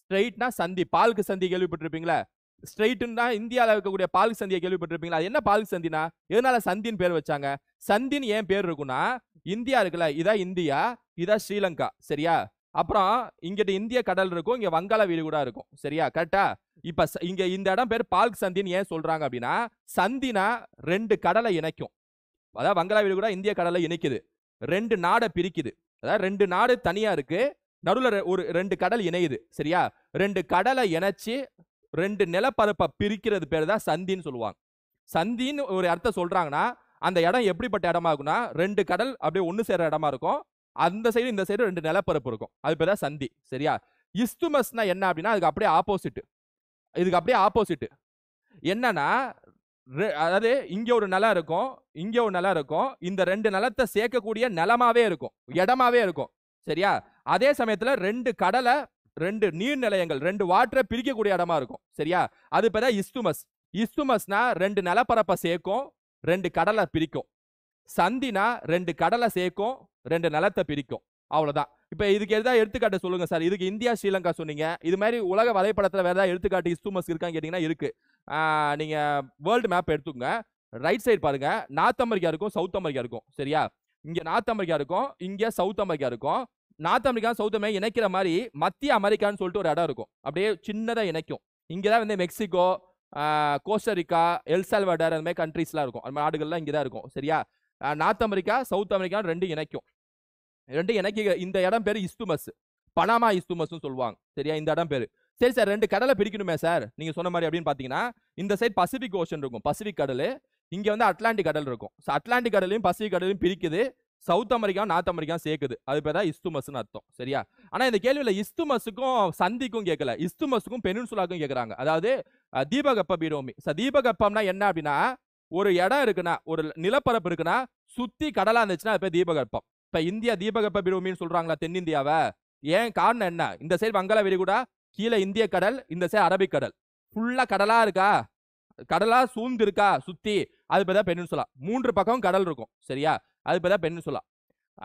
ஸ்ட்ரைட்னா சந்தி. பால்க்கு சந்தி கேள்விப்பட்டிருப்பீங்களா? ஸ்ட்ரெயிட்னா இந்தியாவில் இருக்கக்கூடிய பால் சந்தியை கேள்விப்பட்டிருப்பீங்களா? அது என்ன பால் சந்தினா? எதனால சந்தின் பேர் வச்சாங்க? சந்தின் ஏன் பேர் இருக்குன்னா, இந்தியா இருக்குல்ல, இதான் இந்தியா, இதான் ஸ்ரீலங்கா, சரியா? அப்புறம் இங்கிட்ட இந்திய கடல் இருக்கும், இங்க வங்காள விரிகுடா இருக்கும், சரியா? கரெக்டா? இப்ப இங்க இந்த இடம் பேர் பால் சந்தின்னு ஏன் சொல்றாங்க அப்படின்னா, சந்தினா 2 கடலை இணைக்கும். அதாவது வங்காள விரிகுடா இந்திய கடலை இணைக்குது, 2 நாடை பிரிக்குது. அதாவது 2 நாடு தனியா இருக்கு, நடுவுல ஒரு 2 கடல் இணையுது, சரியா? 2 கடலை இணைச்சு 2 நிலப்பரப்பை பிரிக்கிறது பேர் தான் சந்தின்னு சொல்லுவாங்க. சந்தின்னு ஒரு அர்த்தம் சொல்றாங்கன்னா, அந்த இடம் எப்படிப்பட்ட இடமா இருக்குன்னா, 2 கடல் அப்படியே ஒண்ணு சேர இடமா இருக்கும், அந்த சைடு இந்த சைடு 2 நிலப்பரப்பு இருக்கும், அது பேர் தான் சந்தி, சரியா? இஸ்துமஸ்னா என்ன அப்படின்னா, அதுக்கு அப்படியே ஆப்போசிட். இதுக்கு அப்படியே ஆப்போசிட் என்னன்னா, அதாவது இங்க ஒரு நிலம் இருக்கும், இங்க ஒரு நிலம் இருக்கும், இந்த 2 நிலத்தை சேர்க்கக்கூடிய நிலமாவே இருக்கும், இடமாவே இருக்கும், சரியா? அதே சமயத்துல 2 கடலை 2 நீர் நிலையங்கள் 2 வாட்டரை பிரிக்கக்கூடிய இடமா இருக்கும், சரியா? அது பேர் தான் இஸ்துமஸ். இஸ்துமஸ்னா 2 நிலப்பரப்பை சேர்க்கும், 2 கடலை பிரிக்கும். சந்தினா 2 கடலை சேர்க்கும், 2 நிலத்தை பிரிக்கும், அவ்வளவுதான். இப்ப இதுக்கு ஏதாவது எடுத்துக்காட்டு சொல்லுங்க சார். இதுக்கு இந்தியா ஸ்ரீலங்கா சொன்னீங்க, இது மாதிரி உலக வலைப்படத்துல வேற ஏதாவது எடுத்துக்காட்டு இஸ்துமஸ் இருக்கான்னு கேட்டீங்கன்னா இருக்கு. நீங்க வேர்ல்டு மேப் எடுத்துக்கோங்க, ரைட் சைடு பாருங்க, நார்த் அமெரிக்கா இருக்கும், சவுத் அமெரிக்கா இருக்கும், சரியா? இங்க நார்த் அமெரிக்கா இருக்கும், இங்க சவுத் அமெரிக்கா இருக்கும். நார்த் அமெரிக்கா சவுத் அமெரிக்கா இணைக்கிற மாதிரி மத்திய அமெரிக்கான்னு சொல்லிட்டு ஒரு இடம் இருக்கும், அப்படியே சின்னதா இணைக்கும். இங்கதான் வந்து மெக்சிகோ, கோஸ்டரிக்கா, எல்சால்வடார் அந்த மாதிரி கண்ட்ரீஸ்லாம் இருக்கும், அந்த நாடுகள்லாம் இங்கதான் இருக்கும், சரியா? நார்த் அமெரிக்கா சவுத் அமெரிக்கா 2 இணைக்கும். 2 இணைக்க இந்த இடம் பேரு இஸ்துமஸ், பனாமா இஸ்துமஸ் சொல்லுவாங்க, சரியா? இந்த இடம் பேரு. சரி சார், 2 கடலை பிரிக்கணுமே சார் நீங்க சொன்ன மாதிரி அப்படின்னு பாத்தீங்கன்னா, இந்த சைடு பசிபிக் ஓஷன் இருக்கும், பசிபிக் கடல், இங்க வந்து அட்லாண்டிக் கடல் இருக்கும். அட்லாண்டிக் கடலையும் பசிபிக் கடலையும் பிரிக்குது, சவுத் அமெரிக்கா நார்த் அமெரிக்கா சேர்க்குது, அது பேர் தான் இஸ்துமஸ்னு அர்த்தம், சரியா? ஆனா இந்த கேள்வியில இஸ்துமஸுக்கும் சந்திக்கும் கேட்கல, இஸ்துமஸுக்கும் பெனின்சுலாக்கும் கேட்கறாங்க. அதாவது தீபகற்ப பீடபூமி. தீபகற்பம்னா என்ன அப்படின்னா, ஒரு இடம் இருக்குன்னா, ஒரு நிலப்பரப்பு இருக்குன்னா சுத்தி கடலா இருந்துச்சுன்னா அது பேர் தீபகற்பம். இப்ப இந்தியா தீபகற்ப பீடபூமின்னு சொல்றாங்களா தென்னிந்தியாவை? ஏன் காரணம் என்ன? இந்த சைடு வங்காள விரிகுடா, கீழே இந்திய கடல், இந்த சைடு அரபிக் கடல், ஃபுல்லா கடலா இருக்கா, கடலா சூழ்ந்து இருக்கா சுத்தி, அது பேர் தான் பெனின்சுலா. 3 பக்கம் கடல் இருக்கும், சரியா? அது பேர் தான் பெனின்சுலா.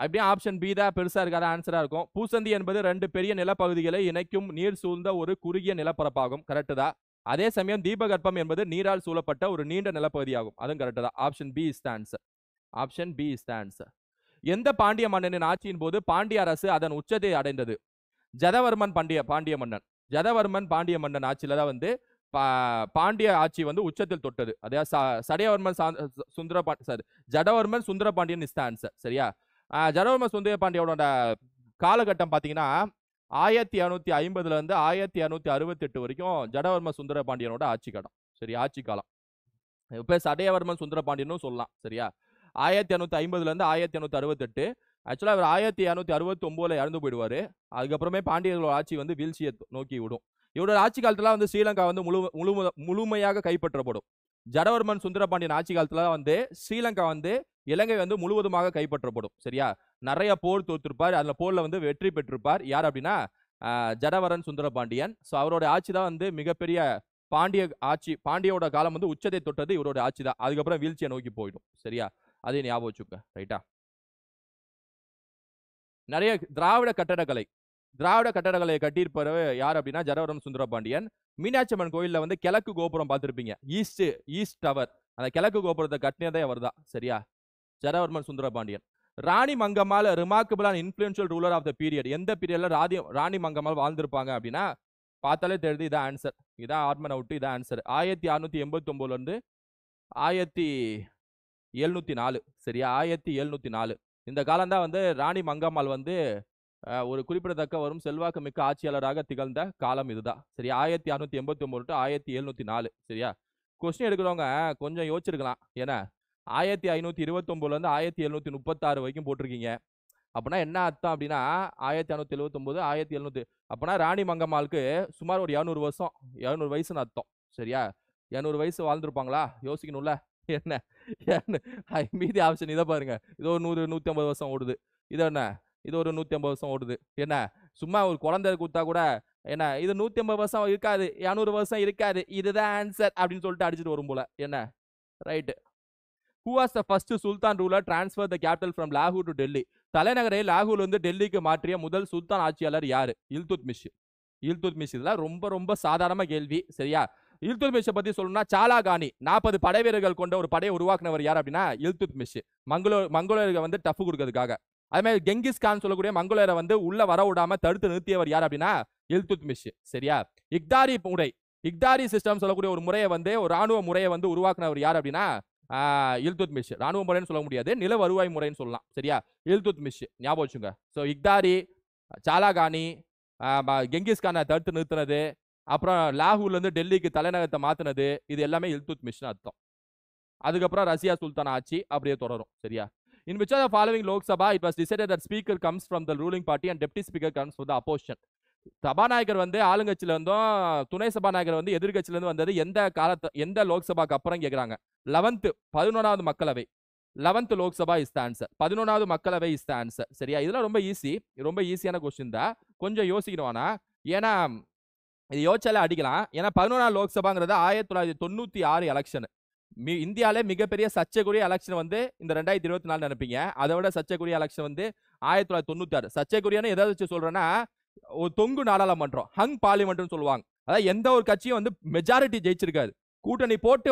அப்படியே ஆப்ஷன் பி தான் பெருசா இருக்காத ஆன்சரா இருக்கும். பூசந்தி என்பது 2 பெரிய நிலப்பகுதிகளை இணைக்கும் நீர் சூழ்ந்த ஒரு குறுகிய நிலப்பரப்பாகும், கரெக்ட் தான். அதே சமயம் தீபகற்பம் என்பது நீரால் சூழப்பட்ட ஒரு நீண்ட நிலப்பகுதியாகும், அதுவும் கரெக்ட் தான். Option B is the answer. Option B is the answer. எந்த பாண்டிய மன்னனின் ஆட்சியின் போது பாண்டிய அரசு அதன் உச்சத்தை அடைந்தது? ஜதவர்மன் பாண்டிய மன்னன். ஜதவர்மன் பாண்டிய மன்னன் ஆட்சியில தான் வந்து பாண்டிய ஆட்சி வந்து உச்சத்தில் தொட்டது. அதாவது Sadaiyavarman Jatavarman Sundarapandiyan is the answer, சரியா? ஜடவர்மன் சுந்தரபாண்டியோட காலகட்டம் பாத்தீங்கன்னா 1750 இருந்து 1768 வரைக்கும் ஜடவர்மன் சுந்தரபாண்டியனோட ஆட்சி காலம், சரி? ஆட்சி காலம். இப்ப சடையவர்மன் சுந்தரபாண்டியனும் சொல்லலாம், சரியா? 1750 இருந்து 1768. ஆக்சுவலா அவர் 1769 இறந்து போயிடுவாரு. அதுக்கப்புறமே பாண்டியர்களோட ஆட்சி வந்து வீழ்ச்சியை நோக்கி விடும். இவரோட ஆட்சி காலத்துல வந்து ஸ்ரீலங்கா வந்து முழுமையாக கைப்பற்றப்படும். ஜடவர்மன் சுந்தரபாண்டியன் ஆட்சி காலத்துல வந்து ஸ்ரீலங்கா வந்து இலங்கை வந்து முழுவதுமாக கைப்பற்றப்படும், சரியா? நிறைய போர் தோற்றிருப்பார், அதுல போர்ல வந்து வெற்றி பெற்றிருப்பார். யார் அப்படின்னா ஜடவரன் சுந்தரபாண்டியன். ஸோ அவரோட ஆட்சி தான் வந்து மிகப்பெரிய பாண்டிய ஆட்சி. பாண்டியோட காலம் வந்து உச்சத்தை தொட்டது இவரோட ஆட்சி தான். அதுக்கப்புறம் வீழ்ச்சியை நோக்கி போயிடும், சரியா? அதே ஞாபகம் வச்சுக்க, ரைட்டா? நிறைய திராவிட கட்டடக்கலை கட்டியிருப்பவர் யார் அப்படின்னா ஜடவரம் சுந்தரபாண்டியன். மீனாட்சி அம்மன் கோயில்ல வந்து கிழக்கு கோபுரம் பார்த்திருப்பீங்க, ஈஸ்ட் டவர், அந்த கிழக்கு கோபுரத்தை கட்டினதே அவர் தான், சரியா? Jatavarman Sundarapandiyan. Rani Mangammal remarkable and influential ruler of the period. எந்த பீரியட்ல ராணி மங்கம்மாள் வாழ்ந்திருப்பாங்க அப்படின்னா, பார்த்தாலே தெரியுது, இதான் ஆன்சர். இதான் ஆர்மன் அவுட், இதான் ஆன்சர். 1689 இருந்து 1704, சரியா? 1704 இந்த காலம் தான் வந்து ராணி மங்கம்மாள் வந்து ஒரு குறிப்பிடத்தக்க வரும் செல்வாக்கு மிக்க ஆட்சியாளராக திகழ்ந்த காலம் இதுதான், சரியா? 1689 டு 1704, சரியா? கொஸ்டின் எடுக்கிறவங்க கொஞ்சம் யோசிச்சிருக்கலாம். ஏன்னா 1529 இருந்து 1736 வரைக்கும் போட்டிருக்கீங்க. அப்படின்னா என்ன அர்த்தம் அப்படின்னா 1679 1700, அப்படின்னா ராணி மங்கம்மாளுக்கு சுமார் ஒரு 200 வருஷம், 200 வயசுன்னு அர்த்தம், சரியா? 200 வயசு வாழ்ந்துருப்பாங்களா? யோசிக்கணும்ல. என்ன மீதி ஆப்ஷன் இதை பாருங்க, இது ஒரு 100 150 வருஷம் ஓடுது, இது என்ன, இது ஒரு 150 வருஷம் ஓடுது. என்ன சும்மா ஒரு குழந்தை கொடுத்தா கூட என்ன இது 150 வருஷம் இருக்காது, 200 வருஷம் இருக்காது, இதுதான் ஆன்சர் அப்படின்னு சொல்லிட்டு அடிச்சுட்டு வரும் போல. என்ன, right. Who was the first Sultan ruler transfer the capital from Lahore to Delhi? தலைநகரை லாகூர்ல இருந்து டெல்லிக்கு மாற்றிய முதல் சுல்தான் ஆட்சியாளர் யாரு? இல்துத்மிஷ். இதெல்லாம் ரொம்ப ரொம்ப சாதாரண கேள்வி, சரியா? இல்துத்மிஷை பத்தி சொல்லணும்னா சாலாகானி 40 படை வீரர்கள் கொண்ட ஒரு படையை உருவாக்குனவர் யார் அப்படின்னா இல்துத்மிஷ். மங்கோலியருக்கு வந்து டஃப் கொடுக்கறதுக்காக. அதே மாதிரி கெங்கிஸ் கான் சொல்லக்கூடிய மங்கோலியரை வந்து உள்ள வர விடாம தடுத்து நிறுத்தியவர் யார் அப்படின்னா இல்துத்மிஷ். சரியா? இக்தாரி முறை, இக்தாரி சிஸ்டம் சொல்லக்கூடிய ஒரு முறையை வந்து, ஒரு ராணுவ முறையை வந்து உருவாக்குனவர் யார் அப்படின்னா இல்துத்மிஷ். ராணுவ முறைன்னு சொல்ல முடியாது, நில வருவாய் முறைன்னு சொல்லலாம். சரியா? இல்துத்மிஷ் ஞாபகம் வச்சுங்க. ஸோ இக்தாரி, சாலாகானி, கெங்கிஸ் கானை தடுத்து நிறுத்தினது, அப்புறம் லாகூர்ல இருந்து டெல்லிக்கு தலைநகரத்தை மாத்தினது, இது எல்லாமே இல்துத்மிஷ்னு அர்த்தம். அதுக்கப்புறம் ரஷ்யா சுல்தான் ஆட்சி அப்படியே தொடரும். சரியா? In which of the following Lok Sabha it was decided that speaker comes from the ruling party and deputy speaker comes from the opposition. சபாநாயகர் வந்து ஆளுங்கட்சியில இருந்தும் துணை சபாநாயகர் வந்து எதிர்கட்சியில இருந்து வந்தது எந்த லோக்சபாக்கு அப்புறம் கேக்குறாங்க. 11வது மக்களவை, 11th Lok Sabha is the answer. 11வது மக்களவை இஸ் த ஆன்சர். சரியா? இதெல்லாம் ரொம்ப ஈஸி, ரொம்ப ஈஸியான கொஸ்டின் தான். கொஞ்சம் யோசிக்கணும். ஆனா ஏன்னா இது யோசிச்சாலே அடிக்கலாம். ஏன்னா 11வது லோக்சபாங்கிறது 1996 எலெக்ஷன். இந்தியாவிலே மிகப்பெரிய சர்ச்சைக்குரிய எலெக்ஷன் வந்து இந்த 2024 நினைப்பீங்க. அதை விட சர்ச்சைக்குரிய எலெக்ஷன் வந்து 1996. சர்ச்சைக்குரியான்னு எதாவது வச்சு சொல்றேன்னா, ஒரு தொங்கு நாடாளுமன்றம், ஹங் பார்லிமெண்ட்னு சொல்லுவாங்க. அதாவது எந்த ஒரு கட்சியும் வந்து மெஜாரிட்டி ஜெயிச்சிருக்காது, கூட்டணி போட்டு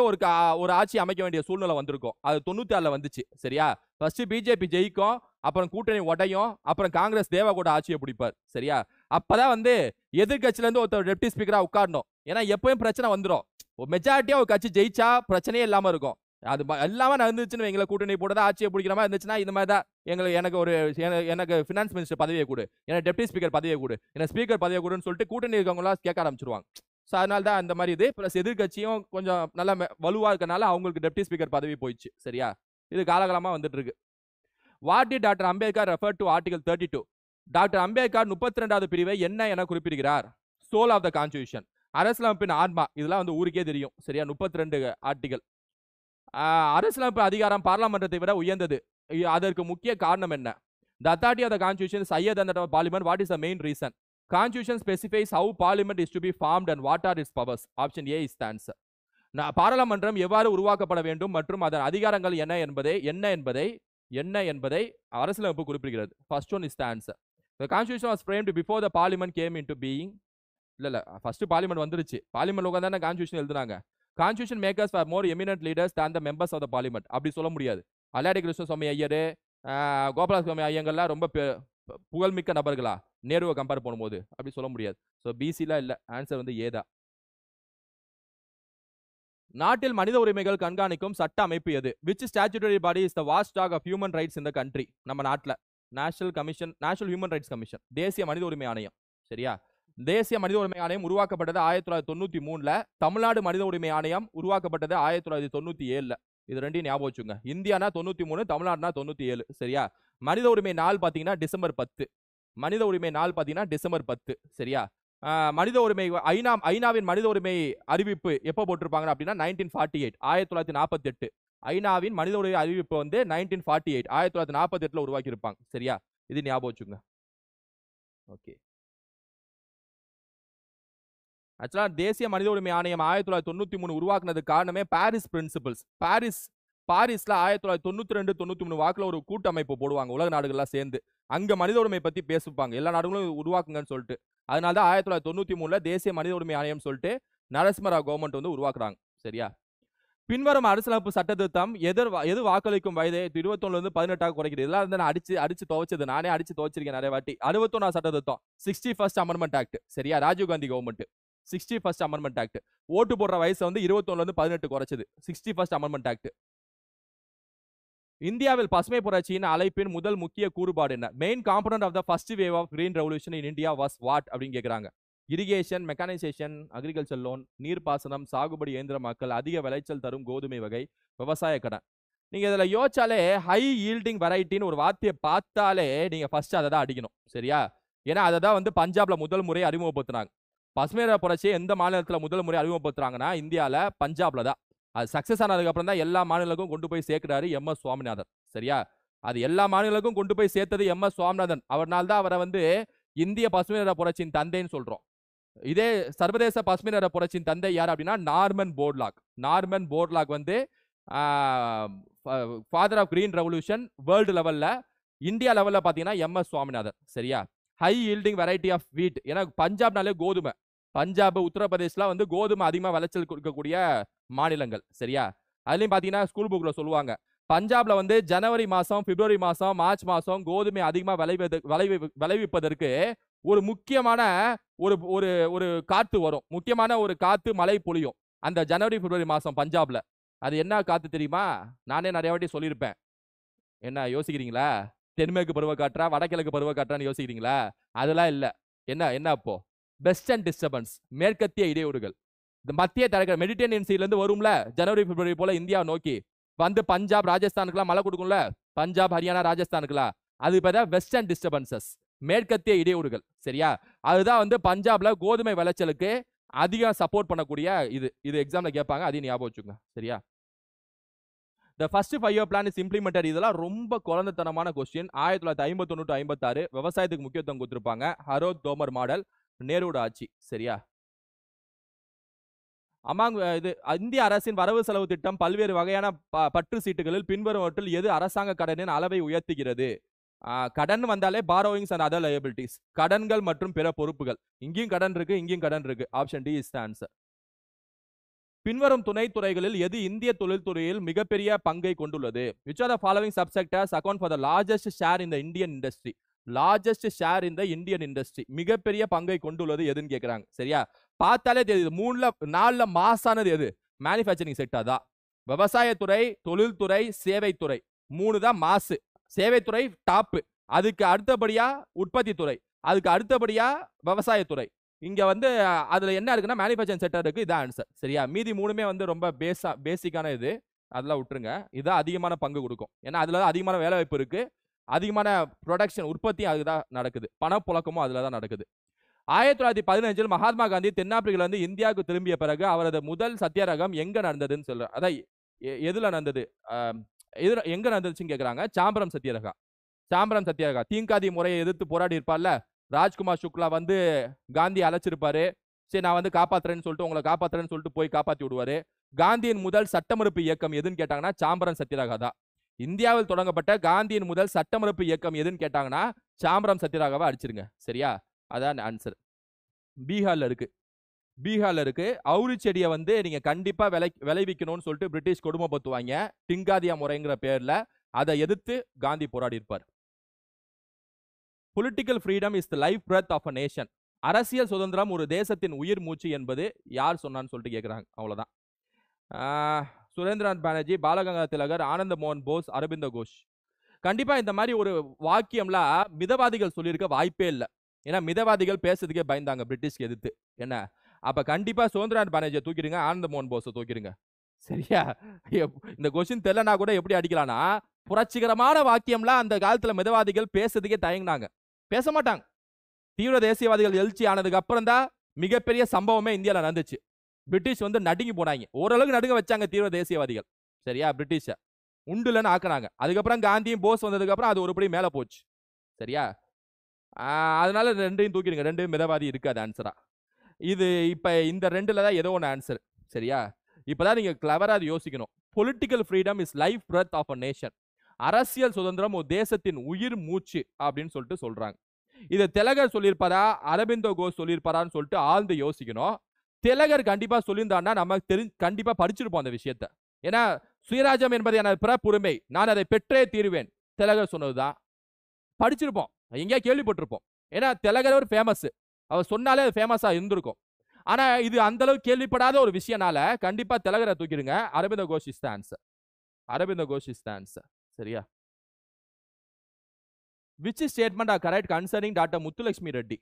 ஒரு ஆட்சி அமைக்க வேண்டிய சூழ்நிலை வந்திருக்கும். அது 96ல வந்துச்சு. சரியா? ஃபர்ஸ்ட் பிஜேபி ஜெயிக்கும், அப்புறம் கூட்டணி உடையும், அப்புறம் காங்கிரஸ் தேவகவுடா ஆட்சியை பிடிப்பார். சரியா? அப்பதான் வந்து எதிர்கட்சியில இருந்து ஒருத்தர் டெப்டி ஸ்பீக்கரா உட்காரணும். ஏன்னா எப்பவும் பிரச்சனை வந்துடும். மெஜாரிட்டியா ஒரு கட்சி ஜெயிச்சா பிரச்சனையே இல்லாம இருக்கும். அது எல்லாமே நடந்துச்சுன்னு எங்களை கூட்டணி போட்டதா ஆட்சியை பிடிக்கிற மாதிரி இருந்துச்சுன்னா, இந்த மாதிரி தான் எனக்கு ஃபினான்ஸ் மினிஸ்டர் பதவியை கொடு, எனக்கு டெப்டி ஸ்பீக்கர் பதவியை கொடு, எனக்கு ஸ்பீக்கர் பதவியை கொடுன்னு சொல்லிட்டு கூட்டணி இருக்கவங்களாம் கேட்க ஆரம்பிச்சிருவாங்க. ஸோ அதனால தான் அந்த மாதிரி இது. பிளஸ் எதிர்கட்சியும் கொஞ்சம் நல்லா வலுவா இருக்கனால அவங்களுக்கு டெப்டி ஸ்பீக்கர் பதவி போயிடுச்சு. சரியா? இது காலகாலமா வந்துட்டு இருக்கு. What did doctor Ambedkar refer to article 32? Doctor Ambedkar 32வது பிரிவை என்ன என குறிப்பிடுகிறார்? சோல் ஆஃப் த கான்ஸ்டிடியூஷன், அரசியலமைப்பின் ஆன்மா. இதெல்லாம் வந்து ஊருக்கே தெரியும். சரியா? 32 ஆர்டிகல். அரசியலமைப்பு அதிகாரம் பார்லிமெண்டத்தை விட உயர்ந்தது. அதற்கு முக்கிய காரணம் என்ன? The authority of the constitution is higher than that of parliament. What is the main reason? Constitution specifies how parliament is to be formed and what are its powers. Option A is the answer. பாராளுமன்றம் எவ்வாறு உருவாக்கப்பட வேண்டும் மற்றும் அதன் அதிகாரங்கள் என்ன என்பதை அரசியலமைப்பு குறிப்பிடுகிறது. First one is the answer. The constitution was framed before the parliament came into being. இல்ல ஃபர்ஸ்ட் பார்லிமெண்ட் வந்துருச்சு. பார்லிமெண்ட் உட்கார்ந்தானே கான்ஸ்டிடியூஷன் எழுதுனாங்க. Constitution makers for more eminent leaders than the members of the parliament. அப்படி சொல்ல முடியாது. அல்லாடி கிருஷ்ணசுவாமி ஐயர், கோபாலசுவாமி ஐயங்கள்லாம் ரொம்ப புகழ்மிக்க நபர்களா நேருவை compare பண்ணும்போது? அப்படி சொல்ல முடியாது. ஸோ பிசிலாம் இல்லை. ஆன்சர் வந்து ஏதா. நாட்டில் மனித உரிமைகள் கண்காணிக்கும் சட்ட அமைப்பு எது? Which statutory body is the watchdog of human rights இந்த கண்ட்ரி? நம்ம நாட்டில் நேஷனல் ஹியூமன் ரைட்ஸ் கமிஷன், தேசிய மனித உரிமை ஆணையம். சரியா? தேசிய மனித உரிமை ஆணையம் உருவாக்கப்பட்டது 1993ல. தமிழ்நாடு மனித உரிமை ஆணையம் உருவாக்கப்பட்டது 1997ல. இது ரெண்டையும் ஞாபகம் வச்சுங்க. இந்தியானா 93, தமிழ்நாடுனா 97. சரியா? மனித உரிமை நாள் பாத்தீங்கன்னா டிசம்பர் 10. மனித உரிமை நாள் பாத்தீங்கன்னா டிசம்பர் 10. சரியா? மனித உரிமை ஐநாவின் மனித உரிமை அறிவிப்பு எப்போ போட்டிருப்பாங்க அப்படின்னா 1948, 1948. ஐநாவின் மனித உரிமை அறிவிப்பு வந்து 1948, 1948ல உருவாக்கி இருப்பாங்க. சரியா? இது ஞாபகம் வச்சுங்க. ஓகே. ஆக்சுவலா தேசிய மனித உரிமை ஆணையம் 1993 உருவாக்குனதுக்கு காரணமே பாரிஸ் பிரின்சிபிள்ஸ். பாரிஸ்ல 1992, 93 வாக்குல ஒரு கூட்டமைப்பு போடுவாங்க, உலக நாடுகள்லாம் சேர்ந்து. அங்க மனித உரிமை பத்தி பேசுவாங்க, எல்லா நாடுகளும் உருவாக்குங்கன்னு சொல்லிட்டு. அதனால தான் 1993ல தேசிய மனித உரிமை ஆணையம் சொல்லிட்டு நரசிம்மராவ் கவர்மெண்ட் வந்து உருவாக்குறாங்க. சரியா? பின்வரும் அரசியலமைப்பு சட்ட திருத்தம் எது வாக்களிக்கும் வயதை 21ல இருந்து 18ஆக குறைக்கிறது? இதெல்லாம் வந்து நான் அடிச்சு துவைச்சது, நானே அடிச்சு துவைச்சிருக்கேன் நிறைய வாட்டி. 61வது சட்ட திருத்தம், 61st அமெண்ட்மெண்ட் ஆக்ட். சரியா? Rajiv Gandhi government 61st amendment act. ஓட்டு போடுற வயசு வந்து 21ல இருந்து 18 குறைச்சது. 61st amendment act. இந்தியாவில் பசுமை புரட்சியின் அழைப்பின் முதல் முக்கிய கூறுபாடு என்ன? Main component of the first wave of green revolution in India was what அப்படின்னு கேட்குறாங்க. இரிகேஷன், மெக்கானைசேஷன், அக்ரிகல்ச்சர் லோன், நீர்ப்பாசனம், சாகுபடி இயந்திரமாக்கல், அதிக விளைச்சல் தரும் கோதுமை வகை, விவசாய கடன். நீங்க இதுல யோசிச்சாலே ஹை ஈல்டிங் வெரைட்டின்னு ஒரு வார்த்தையை பார்த்தாலே நீங்க ஃபர்ஸ்ட் அதை தான் அடிக்கணும். சரியா? ஏன்னா அதை தான் வந்து பஞ்சாப்ல முதல் முறை அறிமுகப்படுத்தினாங்க. பசுமை புரட்சியை எந்த மாநிலத்தில் முதல் முறை அறிமுகப்படுத்துறாங்கன்னா இந்தியாவில் பஞ்சாப்ல தான். அது சக்சஸ் ஆனதுக்கு அப்புறம் தான் எல்லா மாநிலங்களுக்கும் கொண்டு போய் சேர்க்கிறாரு MS சுவாமிநாதன். சரியா? அது எல்லா மாநிலங்களுக்கும் கொண்டு போய் சேர்த்தது MS சுவாமிநாதன். அவர்னால தான் அவரை வந்து இந்திய பசுமை நிற புரட்சியின் தந்தைன்னு சொல்றோம். இதே சர்வதேச பசுமை நிற புரட்சியின் தந்தை யார் அப்படின்னா நார்மன் போர்லாக். நார்மன் போர்லாக் வந்து father of green revolution world லெவல்ல. இந்தியா லெவல்ல பாத்தீங்கன்னா MS சுவாமிநாதன். சரியா? ஹை ஈல்டிங் வெரைட்டி ஆஃப் வீட். ஏன்னா பஞ்சாப்னாலே கோதுமை. பஞ்சாப், உத்தரப்பிரதேஷ்லாம் வந்து கோதுமை அதிகமா விளைச்சல் கொடுக்கக்கூடிய மாநிலங்கள். சரியா? அதுலயும் பாத்தீங்கன்னா ஸ்கூல் புக்ல சொல்லுவாங்க, பஞ்சாப்ல வந்து ஜனவரி மாசம், பிப்ரவரி மாசம், மார்ச் மாசம் கோதுமை அதிகமா விளைவிப்பதற்கு ஒரு முக்கியமான ஒரு ஒரு ஒரு காத்து வரும். முக்கியமான ஒரு காத்து மழை பொழியும் அந்த ஜனவரி பிப்ரவரி மாசம் பஞ்சாப்ல. அது என்ன காத்து தெரியுமா? நானே நிறைய வாட்டி சொல்லியிருப்பேன். என்ன யோசிக்கிறீங்களா? தென்மேற்கு பருவக்காற்றா, வடகிழக்கு பருவக்காற்றான்னு யோசிக்கிறீங்களா? அதெல்லாம் இல்ல. என்ன என்ன அப்போ? வெஸ்டர்ன் டிஸ்டர்பன்ஸ், மேற்கத்திய இடையூறுகள். இந்த மத்திய தரைக்கடல் மெடிட்டரேனியன் சீல இருந்து வரும்ல ஜனவரி பிப்ரவரி போல இந்தியா நோக்கி வந்து பஞ்சாப் ராஜஸ்தானுக்குலாம் மழை கொடுக்கும்ல, பஞ்சாப் ஹரியானா ராஜஸ்தானுக்குலாம், அது பேர் தான் வெஸ்டர்ன் டிஸ்டர்பன்சஸ், மேற்கத்திய இடையூறுகள். சரியா? அதுதான் வந்து பஞ்சாப்ல கோதுமை விளைச்சலுக்கு அதிகம் சப்போர்ட் பண்ணக்கூடிய இது எக்ஸாம்ல கேட்பாங்க, அதையும் ஞாபகம் வச்சுக்கோங்க. சரியா? The first 5-year plan is implemented. இதெல்லாம் ரொம்ப குழந்தைத்தனமான கொஸ்டின். 1951 to 56 விவசாயத்துக்கு முக்கியத்துவம் கொடுத்திருப்பாங்க. ஹரோத் தோமர் மாடல், நேருட ஆட்சி. சரியா? அமாங் இது இந்திய அரசின் வரவு செலவு திட்டம் பல்வேறு வகையான பற்று சீட்டுகளில் பின்வருவற்றில் எது அரசாங்க கடனின் அளவை உயர்த்துகிறது? கடன் வந்தாலே பாரோயிங்ஸ் அண்ட் அதர் லயபிலிட்டிஸ், கடன்கள் மற்றும் பிற பொறுப்புகள். இங்கேயும் கடன் இருக்கு, இங்கேயும் கடன் இருக்கு. Option D is the answer. பின்வரும் துணைத்துறைகளில் எது இந்திய தொழில்துறையில் மிகப்பெரிய பங்கை கொண்டுள்ளது? Which are the following subsectors account for the largest share in the Indian industry? Largest share in the Indian industry. மிகப்பெரிய பங்கை கொண்டுள்ளது எதுன்னு கேக்குறாங்க. சரியா? பார்த்தாலே தெரியுது. 3ல 4ல மாசானது எது? மேனுஃபேக்சரிங் செக்டர் தான். விவசாயத்துறை, தொழில்துறை, சேவைத்துறை 3 தான் மாசு. சேவைத்துறை டாப், அதுக்கு அடுத்தபடியா உற்பத்தி துறை, அதுக்கு அடுத்தபடியா விவசாயத்துறை. இங்க வந்து அதுல என்ன இருக்குன்னா மேனுஃபேக்சரிங் செக்டர் இருக்கு. இதான் ஆன்சர். சரியா? மீதி 3மே வந்து ரொம்ப பேசிக்கான இது, அதெல்லாம் விட்டுருங்க. இதான் அதிகமான பங்கு கொடுக்கும். ஏன்னா அதுல தான் அதிகமான வேலை வாய்ப்பு இருக்கு, அதிகமான ப்ரொடக்ஷன் உற்பத்தி அதுதான் நடக்குது, பணப்புழக்கமும் அதுல தான் நடக்குது. 1915 மகாத்மா காந்தி தென்னாப்பிரிக்கால இருந்து இந்தியாவுக்கு திரும்பிய பிறகு அவரது முதல் சத்தியாகிரகம் எங்க நடந்ததுன்னு சொல்ற, அதான் எதுல நடந்தது, எங்க நடந்துச்சுன்னு கேக்குறாங்க. சாம்பரம் சத்தியாகிரகா. சாம்பரம் சத்தியாகிரகா தீங்காதி முறையை எதிர்த்து போராடி இருப்பார்ல ராஜ்குமார் சுக்லா, வந்து காந்தி அழைச்சிருப்பாரு. சரி நான் வந்து காப்பாத்துறேன்னு சொல்லிட்டு, உங்களை காப்பாத்துறேன்னு சொல்லிட்டு போய் காப்பாத்தி விடுவாரு. காந்தியின் முதல் சட்டமறுப்பு இயக்கம் எதுன்னு கேட்டாங்கன்னா சாம்பரம் சத்தியாகிரகா தான். இந்தியாவில் தொடங்கப்பட்ட காந்தியின் முதல் சட்டமறுப்பு இயக்கம் எதுன்னு கேட்டாங்கன்னா சாம்பரம் சத்தியாகிரகாவை அடிச்சிருங்க. சரியா? அதான் ஆன்சர். பீகார்ல இருக்கு. பீகார்ல இருக்கு. அவுரி செடியை வந்து நீங்க கண்டிப்பா விளைவிக்கணும்னு சொல்லிட்டு பிரிட்டிஷ் கொடுமைப்படுத்துவாங்க டிங்காதியா முறைங்கிற பேர்ல. அதை எதிர்த்து காந்தி போராடி இருப்பார். Political freedom is the life breath of a nation. அரசியல் சுதந்திரம் ஒரு தேசத்தின் உயிர் மூச்சு என்பது யார் சொன்னான்னு சொல்லிட்டு கேட்குறாங்க. அவ்வளோதான். சுரேந்திரநாத் பானர்ஜி, பாலகங்காதர திலகர், ஆனந்த மோகன் போஸ், அரபிந்த கோஷ். கண்டிப்பா இந்த மாதிரி ஒரு வாக்கியம்லாம் மிதவாதிகள் சொல்லியிருக்க வாய்ப்பே இல்லை. ஏன்னா மிதவாதிகள் பேசுறதுக்கே பயந்தாங்க பிரிட்டிஷ்க்கு எதிர்த்து. என்ன அப்ப கண்டிப்பா சுரேந்திரநாத் பானர்ஜியை தூக்கிடுங்க, ஆனந்த மோகன் போஸை தூக்கிடுங்க. சரியா? இந்த கொஸ்டின் தெரியலனா கூட எப்படி அடிக்கலாம்னா, புரட்சிகரமான வாக்கியம்லாம் அந்த காலத்துல மிதவாதிகள் பேசுறதுக்கே தயங்கினாங்க, பேச மாட்டாங்க. தீவிர தேசியவாதிகள் எழுச்சி ஆனதுக்கு அப்புறம் தான் மிகப்பெரிய சம்பவமே இந்தியாவில் நடந்துச்சு. பிரிட்டிஷ் வந்து நடுங்கி போனாங்க. ஓரளவுக்கு நடுங்க வச்சாங்க தீவிர தேசியவாதிகள். சரியா? பிரிட்டிஷ உண்டுலன்னு ஆக்குனாங்க. அதுக்கப்புறம் காந்தியும் போஸ் வந்ததுக்கு அப்புறம் அது ஒருபடி மேல போச்சு. சரியா? அதனால ரெண்டையும் தூக்கிடுங்க. ரெண்டு மிதவாதி இருக்காது ஆன்சரா. இது இப்ப இந்த ரெண்டுல தான் ஏதோ ஒன்று ஆன்சர். சரியா? இப்பதான் நீங்க கிளவரா யோசிக்கணும். Political freedom is life breath of a nation. அரசியல் சுதந்திரம் ஒரு தேசத்தின் உயிர் மூச்சு அப்படின்னு சொல்லிட்டு சொல்றாங்க. இதை திலகர் சொல்லியிருப்பாரா, அரபிந்தோ கோஷ் சொல்லியிருப்பாரான்னு சொல்லிட்டு ஆழ்ந்து யோசிக்கணும். திலகர் கண்டிப்பா சொல்லியிருந்தான்னா நம்ம கண்டிப்பா படிச்சிருப்போம் அந்த விஷயத்த. ஏன்னா சுயராஜ்யம் என்பது எனது பிறப்புரிமை, நான் அதை பெற்றே தீருவேன், திலகர் சொன்னதுதான். படிச்சிருப்போம், எங்கேயா கேள்விப்பட்டிருப்போம். ஏன்னா திலகர் ஒரு ஃபேமஸ், அவர் சொன்னாலே அது ஃபேமஸா இருந்திருக்கும். ஆனா இது அந்த அளவு கேள்விப்படாத ஒரு விஷயம்னால கண்டிப்பா திலகரை தூக்கிடுங்க. Aurobindo Ghosh is the answer. Aurobindo Ghosh is the answer. சரியா? Which statement are correct concerning doctor Muthulakshmi Reddy?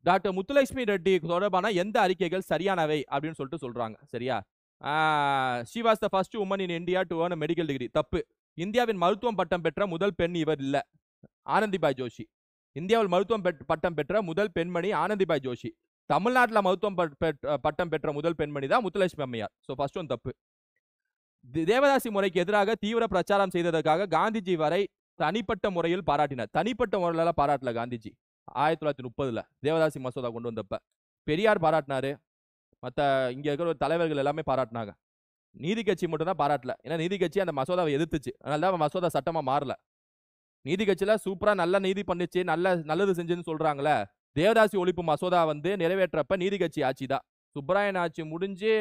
Doctor Muthulakshmi Reddy தொடர்பான எந்த அறிக்கைகள் சரியானவை அப்படின்னு சொல்லிட்டு சொல்றாங்க. சரியா? she was the first woman in India to earn a medical degree. தப்பு. இந்தியாவின் மருத்துவம் பட்டம் பெற்ற முதல் பெண் இவர் இல்ல, ஆனந்திபாய் ஜோஷி. இந்தியாவில் மருத்துவம் பட்டம் பெற்ற முதல் பெண்மணி ஆனந்திபாய் ஜோஷி. தமிழ்நாட்டில் மருத்துவம் பட்டம் பெற்ற முதல் பெண்மணி தான் முத்துலட்சுமி அம்மையார். ஸோ ஃபர்ஸ்ட் ஒன் தப்பு. தேவதாசி முறைக்கு எதிராக தீவிர பிரச்சாரம் செய்ததற்காக காந்திஜி வரை தனிப்பட்ட முறையில் பாராட்டினார். தனிப்பட்ட முறையில பாராட்டல காந்திஜி. 1930 தேவதாசி மசோதா கொண்டு வந்தப்ப பெரியார் பாராட்டினாரு, மற்ற இங்க இருக்கிற தலைவர்கள் எல்லாமே பாராட்டினாங்க. நீதி கட்சி மட்டும் தான் பாராட்டல. ஏன்னா நீதி கட்சி அந்த மசோதாவை எதிர்த்துச்சு, அதனால தான் மசோதா சட்டமா மாறல. நீதி கட்சியில சூப்பரா நல்ல நீதி பண்ணிச்சு, நல்லது செஞ்சுன்னு சொல்றாங்களே, தேவதாசி ஒழிப்பு மசோதா வந்து நிறைவேற்றப்ப நீதி கட்சி ஆட்சி தான். சுப்பராயன் ஆட்சி முடிஞ்சு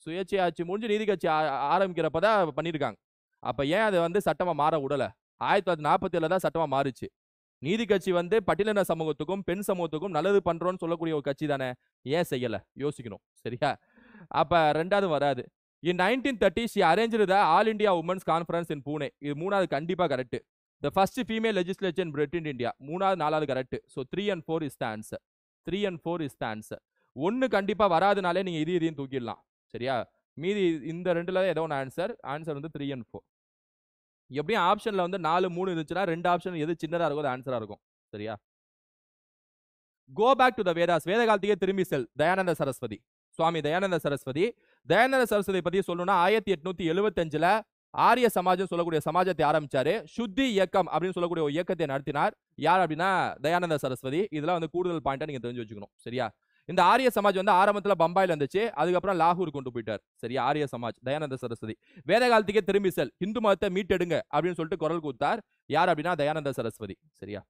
சுயேட்சை ஆட்சி முடிஞ்சு நீதி கட்சி ஆரம்பிக்கிறப்ப தான் பண்ணியிருக்காங்க. அப்ப ஏன் அது வந்து சட்டமா மாற விடல? 1947 தான் சட்டமா மாறுச்சு. நீதி கட்சி வந்து பட்டியலின சமூகத்துக்கும் பெண் சமூகத்துக்கும் நல்லது பண்றோம்னு சொல்லக்கூடிய ஒரு கட்சி தானே, ஏன் செய்யல? யோசிக்கணும். சரியா? அப்ப 2வது வராது. In 1930 she arranged the All India Women's Conference in Pune. இது 3வது கண்டிப்பா correct. The first female legislature in Britain India. 3வது 4வது correct. So 3 and 4 is the answer. 3 and 4 is the answer. 1 கண்டிப்பா வராதனாலே நீங்க இதையும் தூக்கிடலாம். சரியா? மீதி இந்த 2ல ஏதோ ஒன்று ஆன்சர் வந்து 3 and 4. எப்படியும் ஆப்ஷன்ல வந்து 4 3 இருந்துச்சுன்னா 2 ஆப்ஷன் எது சின்னதா இருக்கோ அது ஆன்சரா இருக்கும். சரியா? Go back to the Vedas. வேத காலத்துக்கே திரும்பி செல். தயானந்த சரஸ்வதி, சுவாமி தயானந்த சரஸ்வதி. தயானந்த சரஸ்வதி பத்தி சொல்லணும்னா 1875ல ஆரிய சமாஜம் சொல்லக்கூடிய சமாஜத்தை ஆரம்பிச்சாரு. சுத்தி இயக்கம் அப்படின்னு சொல்லக்கூடிய ஒரு இயக்கத்தை நடத்தினார். யார் அப்படின்னா தயானந்த சரஸ்வதி. இதெல்லாம் வந்து கூடுதல் பாயிண்டா நீங்க தெரிஞ்சு வச்சுக்கணும். சரியா? இந்த ஆரிய சமாஜ் வந்து ஆரம்பத்துல பம்பாயில இருந்துச்சு, அதுக்கப்புறம் லாகூர் கொண்டு போயிட்டார். சரியா? ஆரிய சமாஜ் தயானந்த சரஸ்வதி. வேத காலத்துக்கே திரும்பி செல், இந்து மதத்தை மீட்டெடுங்க அப்படின்னு சொல்லிட்டு குரல் கொடுத்தார். யார் அப்படின்னா தயானந்த சரஸ்வதி. சரியா?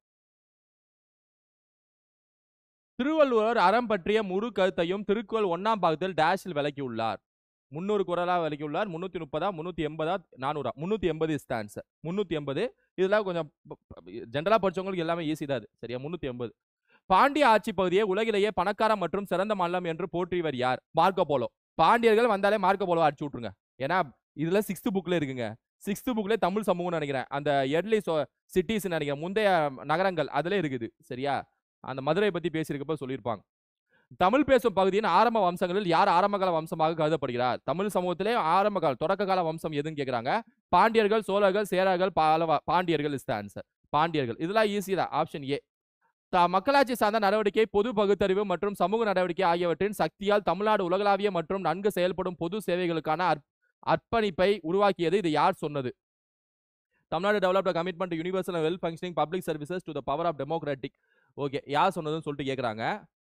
திருவள்ளுவர் அறம் பற்றிய முழு கருத்தையும் திருக்குறள் 1ஆம் பாகத்தில் டேஷில் விளக்கி உள்ளார். 300 குறளா விளக்கி உள்ளார். 330 380 400 380 இஸ் தி ஆன்சர். 380. இதெல்லாம் கொஞ்சம் ஜெனரலா படிச்சவங்களுக்கு எல்லாமே ஈஸி தான். சரியா? 380. பாண்டிய ஆட்சி பகுதியை உலகிலேயே பணக்கார மற்றும் சிறந்த மாநிலம் என்று போற்றியவர் யார்? Marco polo. பாண்டியர்கள் வந்தாலே மார்க்கோ போலோ அடிச்சு விட்டுருங்க. ஏன்னா இதுல 6th புக்ல இருக்குங்க. 6th புக்ல தமிழ் சமூகம் நினைக்கிறேன், அந்த எர்லி சிட்டிஸ் நினைக்கிறேன், முந்தைய நகரங்கள் அதுல இருக்குது. சரியா? அந்த மதுரை பத்தி பேசியிருக்கப்ப சொல்லியிருப்பாங்க. தமிழ் பேசும் பகுதியின் ஆரம்ப வம்சங்களில் யார் ஆரம்பகால வம்சமாக கருதப்படுகிறார்? தமிழ் சமூகத்திலே ஆரம்பகால தொடக்க கால வம்சம் எதுன்னு கேட்கிறாங்க. பாண்டியர்கள், சோழர்கள், சேரர்கள், பாண்டியர்கள் இஸ் தி ஆன்சர். பாண்டியர்கள். இதெல்லாம் ஈஸி தான். Option A. மக்களாட்சி சார்ந்த நடவடிக்கை, பொது பகுத்தறிவு மற்றும் சமூக நடவடிக்கை ஆகியவற்றின் சக்தியால் தமிழ்நாடு உலகளாவிய மற்றும் நன்கு செயல்படும் பொது சேவைகளுக்கான அர்ப்பணிப்பை உருவாக்கியது. இது யார் சொன்னது? Tamil Nadu developed commitment universal well functioning public services to the power of democratic. Okay, யார் சொன்னதுன்னு சொல்லிட்டு கேட்குறாங்க.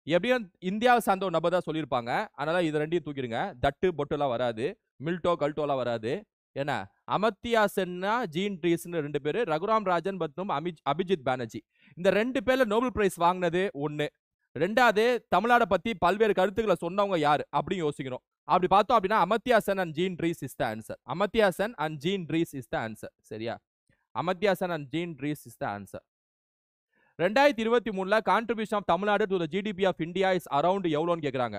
எப்படியும் இந்தியாவை சார்ந்த ஒரு நபர் தான் சொல்லியிருப்பாங்க. அதனால இது ரெண்டையும் தூக்கிடுங்க. தட்டு பொட்டுலாம் வராது, மில்டோ கல்டோலாம் வராது. ஏன்னா அமர்த்தியா சென்னா, ஜீன் ட்ரீஸ்னு 2 பேர், ரகுராம் ராஜன் மற்றும் அபிஜித் பானர்ஜி. இந்த 2 பேர்ல நோபல் பிரைஸ் வாங்கினது 1. 2வது தமிழ்நாடை பத்தி பல்வேறு கருத்துக்களை சொன்னவங்க யார் அப்படின்னு யோசிக்கணும். அப்படி பார்த்தோம் அப்படின்னா Amartya Sen and Jean Dreze is the answer. Amartya Sen and Jean Dreze is the answer. சரியா? Amartya Sen and Jean Dreze is the answer. 2023ல contribution of Tamil Nadu to the GDP of India is around எவ்வளோன்னு கேட்குறாங்க.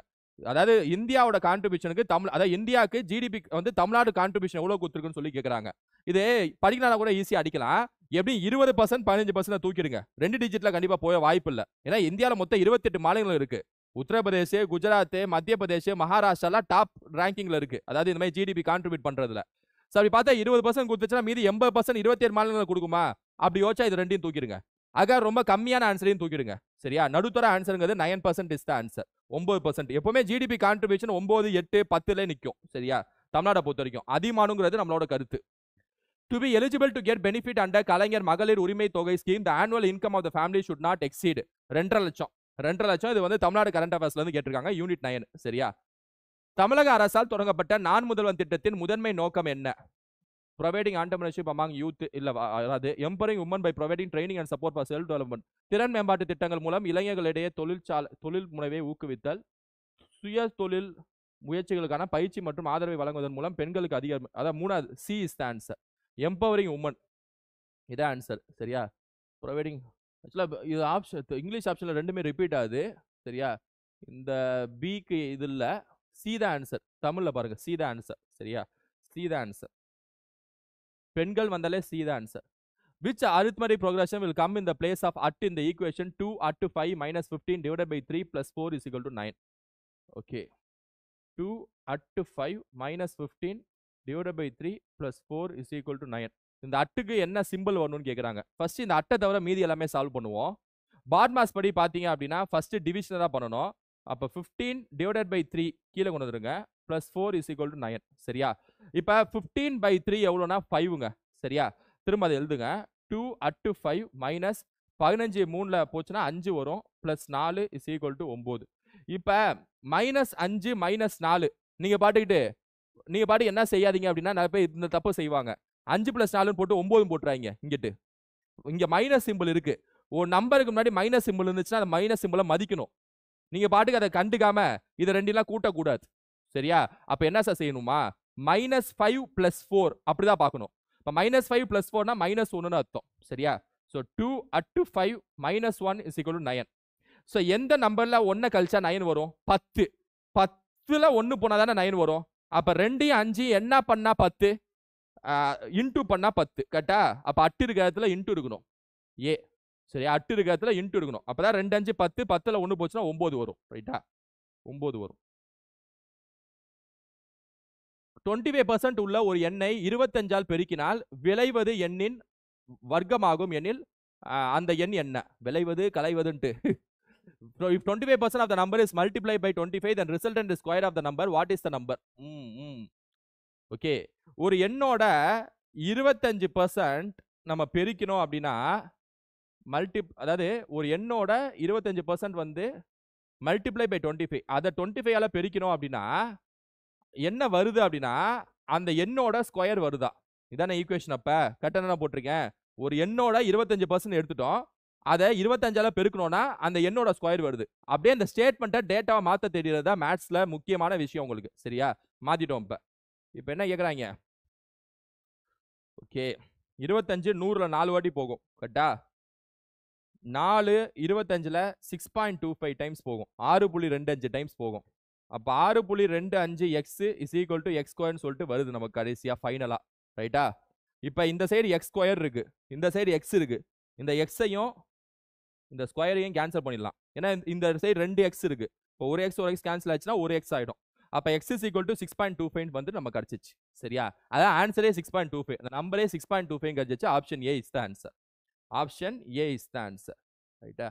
அதாவது இந்தியாவோட கான்ட்ரிபியூஷனுக்கு அதாவது இந்தியாவுக்கு ஜிடிபி வந்து தமிழ்நாடு கான்ட்ரிபியூஷன் எவ்வளவு கொடுத்துருக்குன்னு சொல்லி கேட்குறாங்க. இது படிக்கலாம் கூட ஈஸியா அடிக்கலாம். எப்படி 20% 15% தூக்கிடுங்க. 2 டிஜிட்ல கண்டிப்பா போய வாய்ப்பு இல்லை. ஏன்னா இந்தியாவில் மொத்தம் 28 மாநிலங்கள் இருக்கு. உத்தரப்பிரதேஷ், குஜராத், மத்திய பிரதேஷ், மகாராஷ்டிராலாம் டாப் ரேங்கிங்ல இருக்கு. அதாவது இந்த மாதிரி ஜிடிபி கான்ட்ரிபியூட் பண்றதுல. ஸோ அப்படி பார்த்தா 20% கொடுத்துச்சுன்னா மீதி 80% 27 மாநிலங்கள் கொடுக்குமா? அப்படி யோசிச்சா இது 2யும் தூக்கிடுங்க. ஆக ரொம்ப கம்மியான ஆன்சரையும் தூக்கிடுங்க. சரியா? நடுத்தர ஆன்சருங்கிறது 9% இஸ் த ஆன்சர். 9%. எப்பவுமே ஜிடிபி கான்ட்ரிபியூஷன் 9, 8, 10ல நிற்கும். சரியா? தமிழ்நாடை பொறுத்த வரைக்கும் அதிகமானுங்கிறது நம்மளோட கருத்து. To be eligible to get benefit under கலைஞர் மகளிர் உரிமை தொகை scheme, the annual income of the family should not exceed 2.5 லட்சம். 2.5 லட்சம். இது வந்து தமிழ்நாடு கரண்ட் அஃபேர்ஸ்ல இருந்து கேட்டிருக்காங்க. யூனிட் 9. சரியா? தமிழக அரசால் தொடங்கப்பட்ட நான் முதல்வன் திட்டத்தின் முதன்மை நோக்கம் என்ன? Providing entrepreneurship among youth. இல்ல, அதாவது empowering women by providing training and support for self development. திறன் மேம்பாட்டு திட்டங்கள் மூலம் இளைஞர்களிடையே தொழில் முனைவை ஊக்குவித்தல், சுய தொழில் முயற்சிகளுக்கான பயிற்சி மற்றும் ஆதரவை வழங்குவதன் மூலம் பெண்களுக்கு அதிக. அதாவது 3வது C is the answer. empowering women. இதான் ஆன்சர். சரியா? ப்ரொவைடிங். ஆக்சுவலாக இது ஆப்ஷன் இங்கிலீஷ் ஆப்ஷனில் 2மே ரிப்பீட் ஆகுது. சரியா? இந்த பிக்கு இது இல்லை. See the answer. தமிழில் பாருங்க, சி த ஆன்சர். சரியா? See the answer. பெண்கள் வந்தாலே see the answer. Which arithmetic progression will come in the place of at in the equation 2 at 5 minus 15 divided by 3 plus 4 is equal to 9. Okay. 2 at 5 minus 15 divided by 3 plus 4 is equal to 9. இந்த அட்டுக்கு என்ன simple வரணும்னு கேட்குறாங்க. First இந்த அட்டை தவிர மீதி எல்லாமே solve பண்ணுவோம். பாட்மாஸ் படி பார்த்தீங்க அப்படின்னா ஃபர்ஸ்ட் டிவிஷன் தான் பண்ணணும். அப்போ 15 divided by 3 கீழே கொண்டு வந்துருங்க. plus 4 is equal to 9. சரியா? இப்போ 15 by 3 எவ்வளோனா 5ங்க. சரியா? திரும்ப அதை எழுதுங்க. 2 at 5 minus 15 3ல போச்சுன்னா 5 வரும். plus 4 is equal to 9. இப்போ -5 -4 நீங்க பாட்டு என்ன செய்யாதீங்க அப்படின்னா நிறைய பேர் இந்த தப்பு செய்வாங்க. 5 + 4 போட்டு 9 போட்டுறாங்க. இங்கிட்டு இங்க மைனஸ் சிம்பிள் இருக்கு. ஒரு நம்பருக்கு முன்னாடி மைனஸ் சிம்பிள் இருந்துச்சுன்னா அந்த மைனஸ் சிம்பிளை மதிக்கணும். நீங்க பாட்டுக்கு அதை கண்டுக்காம இதை ரெண்டெல்லாம் கூட்டக்கூடாது. சரியா? அப்ப என்ன சார் செய்யணுமா? -5 + 4 அப்படிதான் பார்க்கணும். இப்ப -5 + 4 னா -1ன்னு அர்த்தம். சரியா? So 2 at 5 -1 = 9. So எந்த நம்பர்ல 1 கழிச்சா 9 வரும்? 10. 10ல 1 போனா தானே 9 வரும். அப்ப 2 5 என்ன பண்ணா 10 இன்டு பண்ணா 10. கரெக்டா? அப்ப அட்டு இருக்க இடத்துல இன்டு இருக்கணும். ஏ. சரியா? அட்டு இருக்க இடத்துல இன்டு இருக்கணும். அப்பதான் 2 5 10, 10ல 1 போச்சுன்னா 9 வரும். ரைட்டா? 9 வரும். 25% உள்ள ஒரு எண்ணை 25 ஆல் பெருக்கினால் விளைவது எண்ணின் வர்க்கமாகும் எனில் அந்த எண் என்ன? விளைவது களைவதுன்ட்டு. If 25% of the number is multiplied by 25, then resultant is square of the number. What is the number? Okay. ஒரு எண்ணோட 25% நம்ம பெருக்கணும் அப்படின்னா அதாவது ஒரு எண்ணோட 25% வந்து மல்டிப்ளை பை 25, அதை 25 ஆல பெருக்கணும் அப்படின்னா என்ன வருது அப்படின்னா அந்த எண்ணோட ஸ்கொயர் வருதா? இதான ஈக்குவேஷன். அப்ப கரெக்டா போட்டிருக்கேன். ஒரு எண்ணோட 25% எடுத்துட்டோம், அதை 25 ஆல பெருக்கணும்னா அந்த எண்ணோட ஸ்கொயர் வருது. அப்படியே அந்த ஸ்டேட்மெண்ட்டை டேட்டாவை மாற்ற தெரியறதா மேத்ஸ்ல முக்கியமான விஷயம் உங்களுக்கு. சரியா? மாத்திட்டோம். இப்ப என்ன கேக்குறாங்க? ஓகே. 25 100ல 4 வாட்டி போகும். கரெக்டா? 4 25ல 6.25 டைம்ஸ் போகும். 6.25 டைம்ஸ் போகும். அப்ப 6.25 x = x² ன்னு சொல்லிட்டு வருது நமக்கு கடைசியா ஃபைனலா. ரைட்டா? இப்ப இந்த சைடு x² இருக்கு, இந்த சைடு x இருக்கு. இந்த x-ஐயும் இந்த ஸ்கொயரையும் கேன்சல் பண்ணிடலாம். ஏன்னா இந்த சைடு 2x இருக்கு. இப்போ ஒரு x கேன்சல் ஆச்சுன்னா ஒரு x ஆயிடும். அப்ப x = 6.25 வந்து நம்ம கிடைச்சிச்சு. சரியா? அதான் ஆன்சரே 6.25. அந்த நம்பரே 6.25 கிடைச்சிச்சு. Option A is the answer. Option A is the answer. ரைட்டா?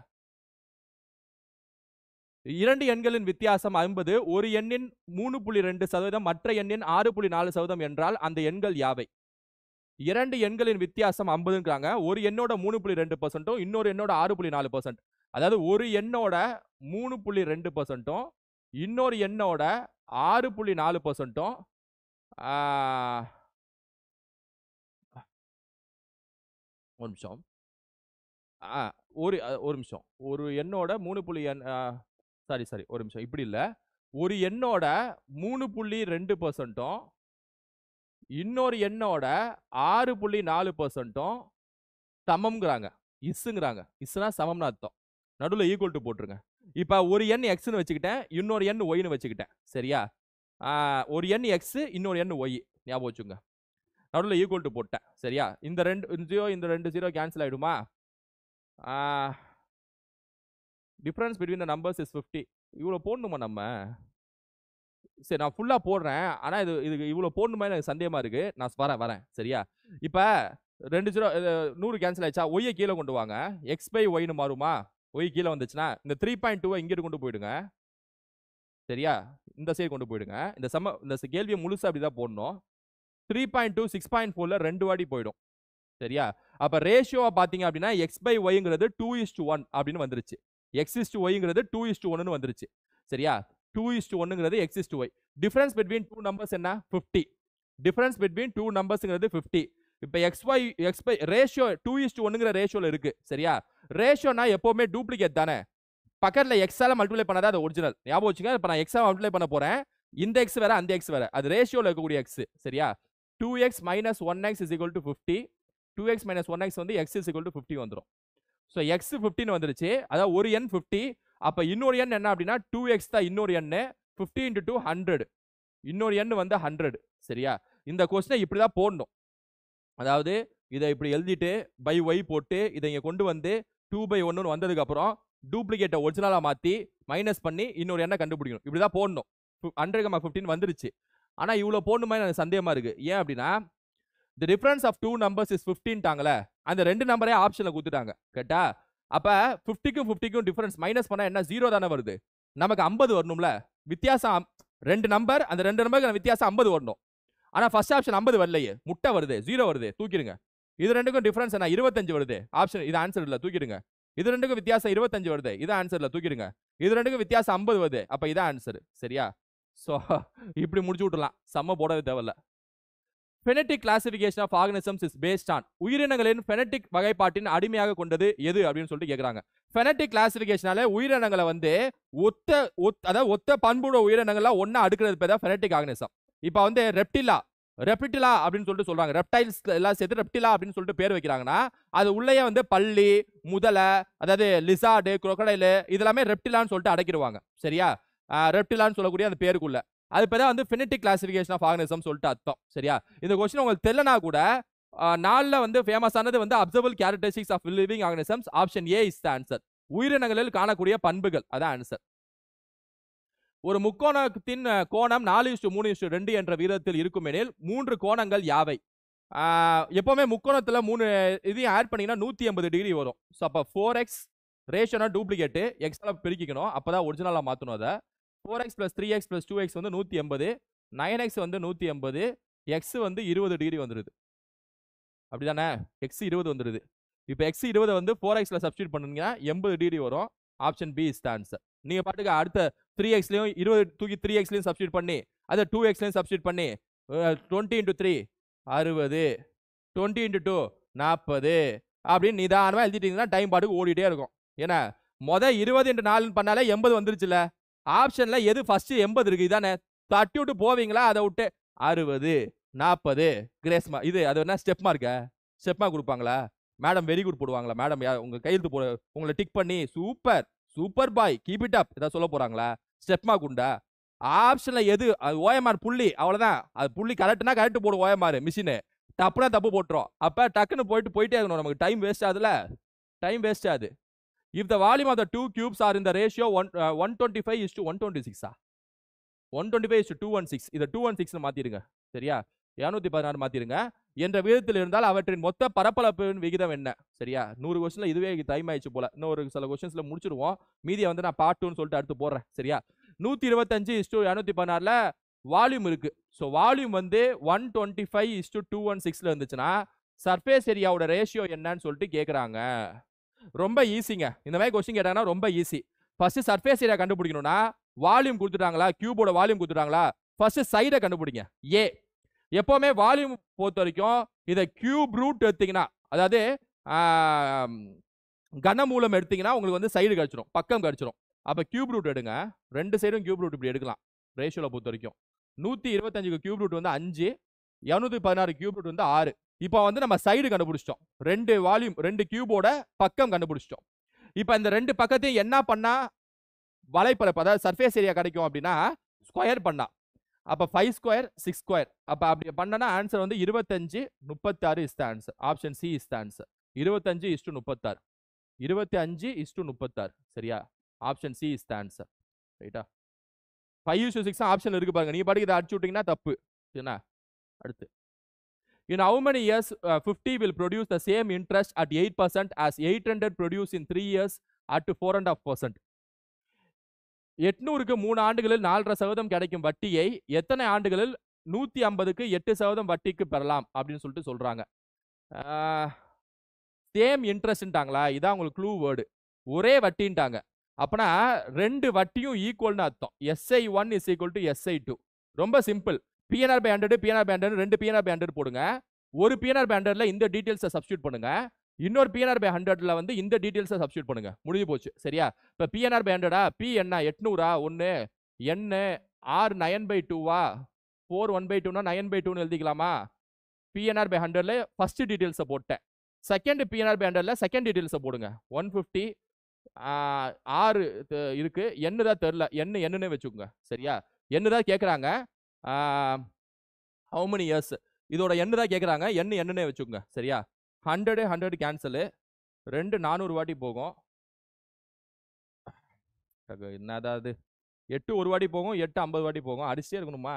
இரண்டு எண்களின் வித்தியாசம் 50, ஒரு எண்ணின் 3.2% மற்ற எண்ணின் 6.4% என்றால் அந்த எண்கள் யாவை? இரண்டு எண்களின் வித்தியாசம் 50ங்கறாங்க. ஒரு எண்ணோட 3.2%, இன்னொரு எண்ணோட 6.4%. அதாவது ஒரு எண்ணோட 3.2%, இன்னொரு எண்ணோட 6.4%. ஒரு நிமிஷம். ஒரு நிமிஷம். ஒரு எண்ணோட 3. சாரி ஒரு நிமிஷம். இப்படி இல்ல. ஒரு எண்ணோட 3.2%, இன்னொரு எண்ணோட 6.4% சமம்ங்கறாங்க. இஸ்ங்கறாங்க. இஸ்னா சமம்னு அர்த்தம். நடுவுல ஈக்குவல் டு போட்டுருங்க. இப்ப ஒரு எண் x ன்னு வச்சுக்கிட்டேன், இன்னொரு எண் y ன்னு வச்சுக்கிட்டேன். சரியா? ஒரு எண் x, இன்னொரு எண் y ஞாபகம் வச்சுங்க. நடுவுல ஈக்குவல் டு போட்டேன். சரியா? இந்த 2 0 கேன்சல் ஆயிடுமா? Difference between the numbers is 50. இவ்வளோ போடணுமா நம்ம? சரி, நான் ஃபுல்லா போடுறேன். ஆனா இது இவ்வளோ போடணுமா எனக்கு சந்தேகமா இருக்கு. நான் வரேன். சரியா? இப்ப 2 0 100 கேன்சல் ஆயிடுச்சா? y கீழே கொண்டு வாங்க. x/y ன்னு மாறுமா? y கீழே வந்துச்சுன்னா இந்த 3.2 இங்கிட்டு கொண்டு போயிடுங்க. சரியா? இந்த சைடு கொண்டு போயிடுங்க. இந்த கேள்வியை முழுசா அப்படிதான் போடணும். 3.2 6.4ல 2 வாட்டி போயிடும். சரியா? அப்ப ரேஷியோவை பாத்தீங்க அப்படின்னா x/y-ங்கிறது 2:1 அப்படின்னு வந்துருச்சு. x/y-ங்கிறது 2:1ன்னு வந்துருச்சு. சரியா? 2:1ங்கிறது x/y. டிஃபரன்ஸ் பிட்வீன் 2 நம்பர்ஸ் என்ன? 50. Difference between 2 நம்பர்ஸ்ங்கிறது 50. இப்ப x/y ரேஷியோ 2:1ங்கிற ரேஷியோல இருக்கு. சரியா? ரேஷியோனா எப்பவுமே டூப்ளிகேட் தானே. பக்கத்துல x ஆல மல்டிப்ளை பண்ணாதான் அது ஒரிஜினல். ஞாபகம் வச்சுங்க. இப்ப நான் x ஆல மல்டிப்ளை பண்ண போறேன். இந்த x வேற, அந்த x வேற. அது ரேஷியோல இருக்கக்கூடிய x. சரியா? 2x - 1x = 50. 2x - 1x வந்து x = 50 வந்துரும். சோ x 15 வந்துருச்சு. அதாவது ஒரு எண் 50. அப்ப இன்னொரு எண் என்ன அப்படின்னா 2x தான் இன்னொரு எண். 50 × 2 100. இன்னொரு எண் வந்து 100. சரியா? இந்த क्वेश्चन இப்படி தான் போடணும். அதாவது இதை இப்படி எழுதிட்டு by y போட்டு இதை இங்க கொண்டு வந்து 2/1 ன்னு வந்ததுக்கு அப்புறம் டூப்ளிகேட்டை ஒரிஜினலா மாத்தி மைனஸ் பண்ணி இன்னொரு எண்ணை கண்டுபிடிக்கணும். இப்படி தான் போடணும். 100, 15 ஆனா இவ்வளவு போடணுமா எனக்கு சந்தேகமா இருக்கு. ஏன் அப்படின்னா the difference of two numbers is 15 டாங்கல. அந்த ரெண்டு நம்பரே ஆப்ஷன்ல கொடுத்துட்டாங்க. கேட்டா? அப்ப 50க்கும் 50க்கும் டிஃபரன்ஸ் மைனஸ் பண்ணா என்ன 0 தானே வருது. நமக்கு 50 வரணும்ல. வித்தியாசம் ரெண்டு நம்பர், அந்த ரெண்டு நம்பருக்கு வித்தியாசம் 50 வரணும். ஆனா ஃபர்ஸ்ட் ஆப்ஷன் 50 வரலையே. முட்டை வருது, 0 வருது. தூக்கிடுங்க. இது ரெண்டுக்கும் டிஃபரன்ஸ் என்ன? 25 வருது. ஆப்ஷன் இது ஆன்சர் இல்ல, தூக்கிடுங்க. இது ரெண்டுக்கும் வித்தியாசம் 25 வருது. இது ஆன்சர் இல்ல, தூக்கிடுங்க. இது ரெண்டுக்கும் வித்தியாசம் 50 வருது. அப்ப இதான் ஆன்சர். சரியா? சோ இப்படி முடிச்சு விட்டுலாம். சம்ம போடவே தேவையில்ல. Phonetic classification of organisms is based on உயிரினங்களின் phonetic வகைப்பாட்டின் அடிமையாக கொண்டது எது அப்படின்னு சொல்லிட்டு கேக்குறாங்க. phonetic classificationனால உயிரினங்களை வந்து ஒத்த பண்புடைய உயிரினங்கள ஒண்ணா அடுக்குறது பேர் தான் phonetic organism. இப்போ வந்து ரெப்டிலா அப்படின்னு சொல்லிட்டு சொல்றாங்க. ரெப்டைல்ஸ் எல்லாம் சேர்த்து ரெப்டிலா அப்படின்னு சொல்லிட்டு பேர் வைக்கிறாங்கன்னா அது உள்ளேயே வந்து பல்லி, முதலை, அதாவது லிசார்டு, crocodile இதெல்லாமே ரெப்டிலான்னு சொல்லிட்டு அடக்கிடுவாங்க. சரியா? ரெப்டிலான்னு சொல்லக்கூடிய அந்த பேருக்குள்ள அது பேர் வந்து phonetic classification of organism சொல்லிட்டு அர்த்தம். சரியா? இந்த क्वेश्चन உங்களுக்கு தெரியலனா கூட நாலுல வந்து ஃபேமஸ் ஆனது வந்து observable characteristics of living organisms. Option A is the answer. உயிரினங்களில் காணக்கூடிய பண்புகள் அதான் ஆன்சர். ஒரு முக்கோணத்தின் கோணம் 4:3:2 என்ற வீதத்தில் இருக்குமெனில் 3 கோணங்கள் யாவை? எப்பவுமே முக்கோணத்துல 3 இதையும் ஆட் பண்ணீங்கன்னா 180 டிகிரி வரும். ஸோ அப்போ 4x ரேஷியோனா டூப்ளிகேட் எக்ஸ்ட்ரா பெருக்கிக்கணும், அப்பதான் ஒரிஜினலா மாத்தணும். அதை 4x + 3x + 2x வந்து 180, 9x வந்து 180, x வந்து 20 டிகிரி வந்துருது. அப்படிதானே? x 20 வந்துருது. இப்போ x 20 வந்து 4xல சப்ஸ்டிட்யூட் பண்ணீங்கன்னா 80 டிகிரி வரும். Option B is the answer. நீங்க பாட்டுக்கு அடுத்த 3xலயும் 20 தூக்கி 3xலயும் சப்ஸ்டிட்யூட் பண்ணி அதை 2xலயும் சப்ஸ்டிட்யூட் பண்ணி 20 × 3 60, 20 × 2 40 அப்படின்னு நிதானமா எழுதிட்டீங்கன்னா டைம் பாட்டுக்கு ஓடிட்டே இருக்கும். ஏன்னா 20 × 4 பண்ணாலே 80 வந்துருச்சுல. ஆப்ஷன்ல எது ஃபர்ஸ்ட் 80 இருக்கு இதானே, தட்டி விட்டு போவீங்களா? அதை விட்டு 60 40 கிரேஸ் இது அது என்ன ஸ்டெப் மார்க் கொடுப்பாங்களா? மேடம் வெரி குட் போடுவாங்களா? மேடம் உங்க கையெழுத்து போட உங்களை டிக் பண்ணி super bye keep it up ஏதாவது சொல்ல போறாங்களா? ஸ்டெப் மார்க் உண்டா? ஆப்ஷன்ல எது அது ஓஎம்ஆர் புள்ளி, அவ்வளவுதான். அது புள்ளி கரெக்ட்னா கரெக்ட் போடும் ஓஎம்ஆர் மிஷின், தப்புனா தப்பு போட்டுரும். அப்ப டக்குன்னு போயிட்டே இருக்கணும். நமக்கு டைம் வேஸ்ட் ஆகுது. If the volume of the two cubes are in the ratio 125:126 125:216 இத 216 மாத்திருங்க. சரியா? 216 மாத்திருங்க என்ற விகிதத்தில் இருந்தால் அவற்றின் மொத்த பரப்பளப்பின் விகிதம் என்ன? சரியா? 100 क्वेश्चनல இதுவே டைம் ஆயிடுச்சு போல. இன்னொரு சில क्वेश्चன்ஸ்ல முடிச்சிடுவோம். மீதியை வந்து நான் பார்ட் 2ன்னு சொல்லிட்டு அடுத்து போடுறேன். சரியா? 125:216ல வால்யூம் இருக்கு. ஸோ வால்யூம் வந்து 125:216ல இருந்துச்சுன்னா சர்ஃபேஸ் ஏரியாவோட ரேஷியோ என்னன்னு சொல்லிட்டு கேட்குறாங்க. ரொம்ப ஈஸிங்க. இந்த மாதிரி கொஸ்டின் கேட்டாங்கன்னா ரொம்ப ஈஸி. ஃபர்ஸ்ட் சர்ஃபேஸ் ஏரியா கண்டுபிடிக்கணும்னா வால்யூம் கொடுத்துட்டாங்களா, கியூபோட வால்யூம் கொடுத்துட்டாங்களா, ஃபர்ஸ்ட் சைடை கண்டுபிடிங்க. ஏ எப்பவுமே வால்யூம் பொறுத்த வரைக்கும் இதை கியூப் ரூட் எடுத்தீங்கன்னா, அதாவது கனமூலம் எடுத்தீங்கன்னா உங்களுக்கு வந்து சைடு கிடைச்சிடும், பக்கம் கிடைச்சிடும். அப்ப கியூப் ரூட் எடுங்க. ரெண்டு சைடும் கியூப் ரூட் இப்படி எடுக்கலாம். ரேஷியோல பொறுத்த வரைக்கும் 125 கியூப் ரூட் வந்து 5, 216 கியூப் ரூட் வந்து 6. இப்போ வந்து நம்ம சைடு கண்டுபிடிச்சிட்டோம். ரெண்டு கியூபோட பக்கம் கண்டுபிடிச்சிட்டோம். இப்போ இந்த ரெண்டு பக்கத்தையும் என்ன பண்ணா வலைப்பரப்பு அதாவது சர்ஃபேஸ் ஏரியா கிடைக்கும் அப்படின்னா ஸ்கொயர் பண்ணா. அப்ப 5² 6². அப்ப அப்படி பண்ணனா ஆன்சர் வந்து 25:36 is the answer. Option C is the answer. 25:36. 25:36. சரியா? Option C is the answer. ரைட்டா? 5:6 ஆப்ஷன் இருக்கு பாருங்க. நீங்க பாட்டுக்கு இதை அடிச்சு விட்டீங்கன்னா தப்பு. என்ன அடுத்து? In how many years 50 will produce the same interest at 8% as 800 produce in 3 years at 4.5%? 800க்கு 3 ஆண்டுகளில் 4.5% கிடைக்கும் வட்டியை எத்தனை ஆண்டுகளில் 150க்கு 8% வட்டிக்கு பெறலாம் அப்படின்னு சொல்லிட்டு சொல்றாங்க. சேம் இன்ட்ரெஸ்ட்ன்ட்டாங்களா? இதான் உங்களுக்கு க்ளூ வேர்டு. ஒரே வட்டின்ட்டாங்க. அப்பனா ரெண்டு வட்டியும் ஈக்குவல்னு அர்த்தம். SI1 is equal to SI2. ரொம்ப சிம்பிள். PNR by 100 ரெண்டு PNR by 100 போடுங்க. ஒரு PNR by 100ல இந்த டீடைல்ஸை சப்ஸ்டிட்யூட் பண்ணுங்க. இன்னொரு PNR by 100ல வந்து இந்த டீடைல்ஸை சப்ஸ்டிட்யூட் பண்ணுங்க. முடிஞ்சு போச்சு. சரியா? இப்ப PNR by 100 P என்ன 800 1 N R 9/2 4 1/2 9/2 எழுதிக்கலாமா? PNR by 100ல first டீடைல்ஸை போட்டேன். செகண்ட் PNR by 100ல செகண்ட் டீடைல்ஸை போடுங்க. 150 R இருக்கு, N தான் தெரியல, N வச்சுக்கோங்க. சரியா? N தான் கேட்குறாங்க. how many years இதோட எண்ணு தான் கேட்குறாங்க. என்னன்னே வச்சுக்கோங்க. சரியா? 100 கேன்சலு, 2 400 வாட்டி போகும். என்னதான் அது? 8 ஒரு வாட்டி போகும், 8 50 வாட்டி போகும். அடிச்சே இருக்கணுமா?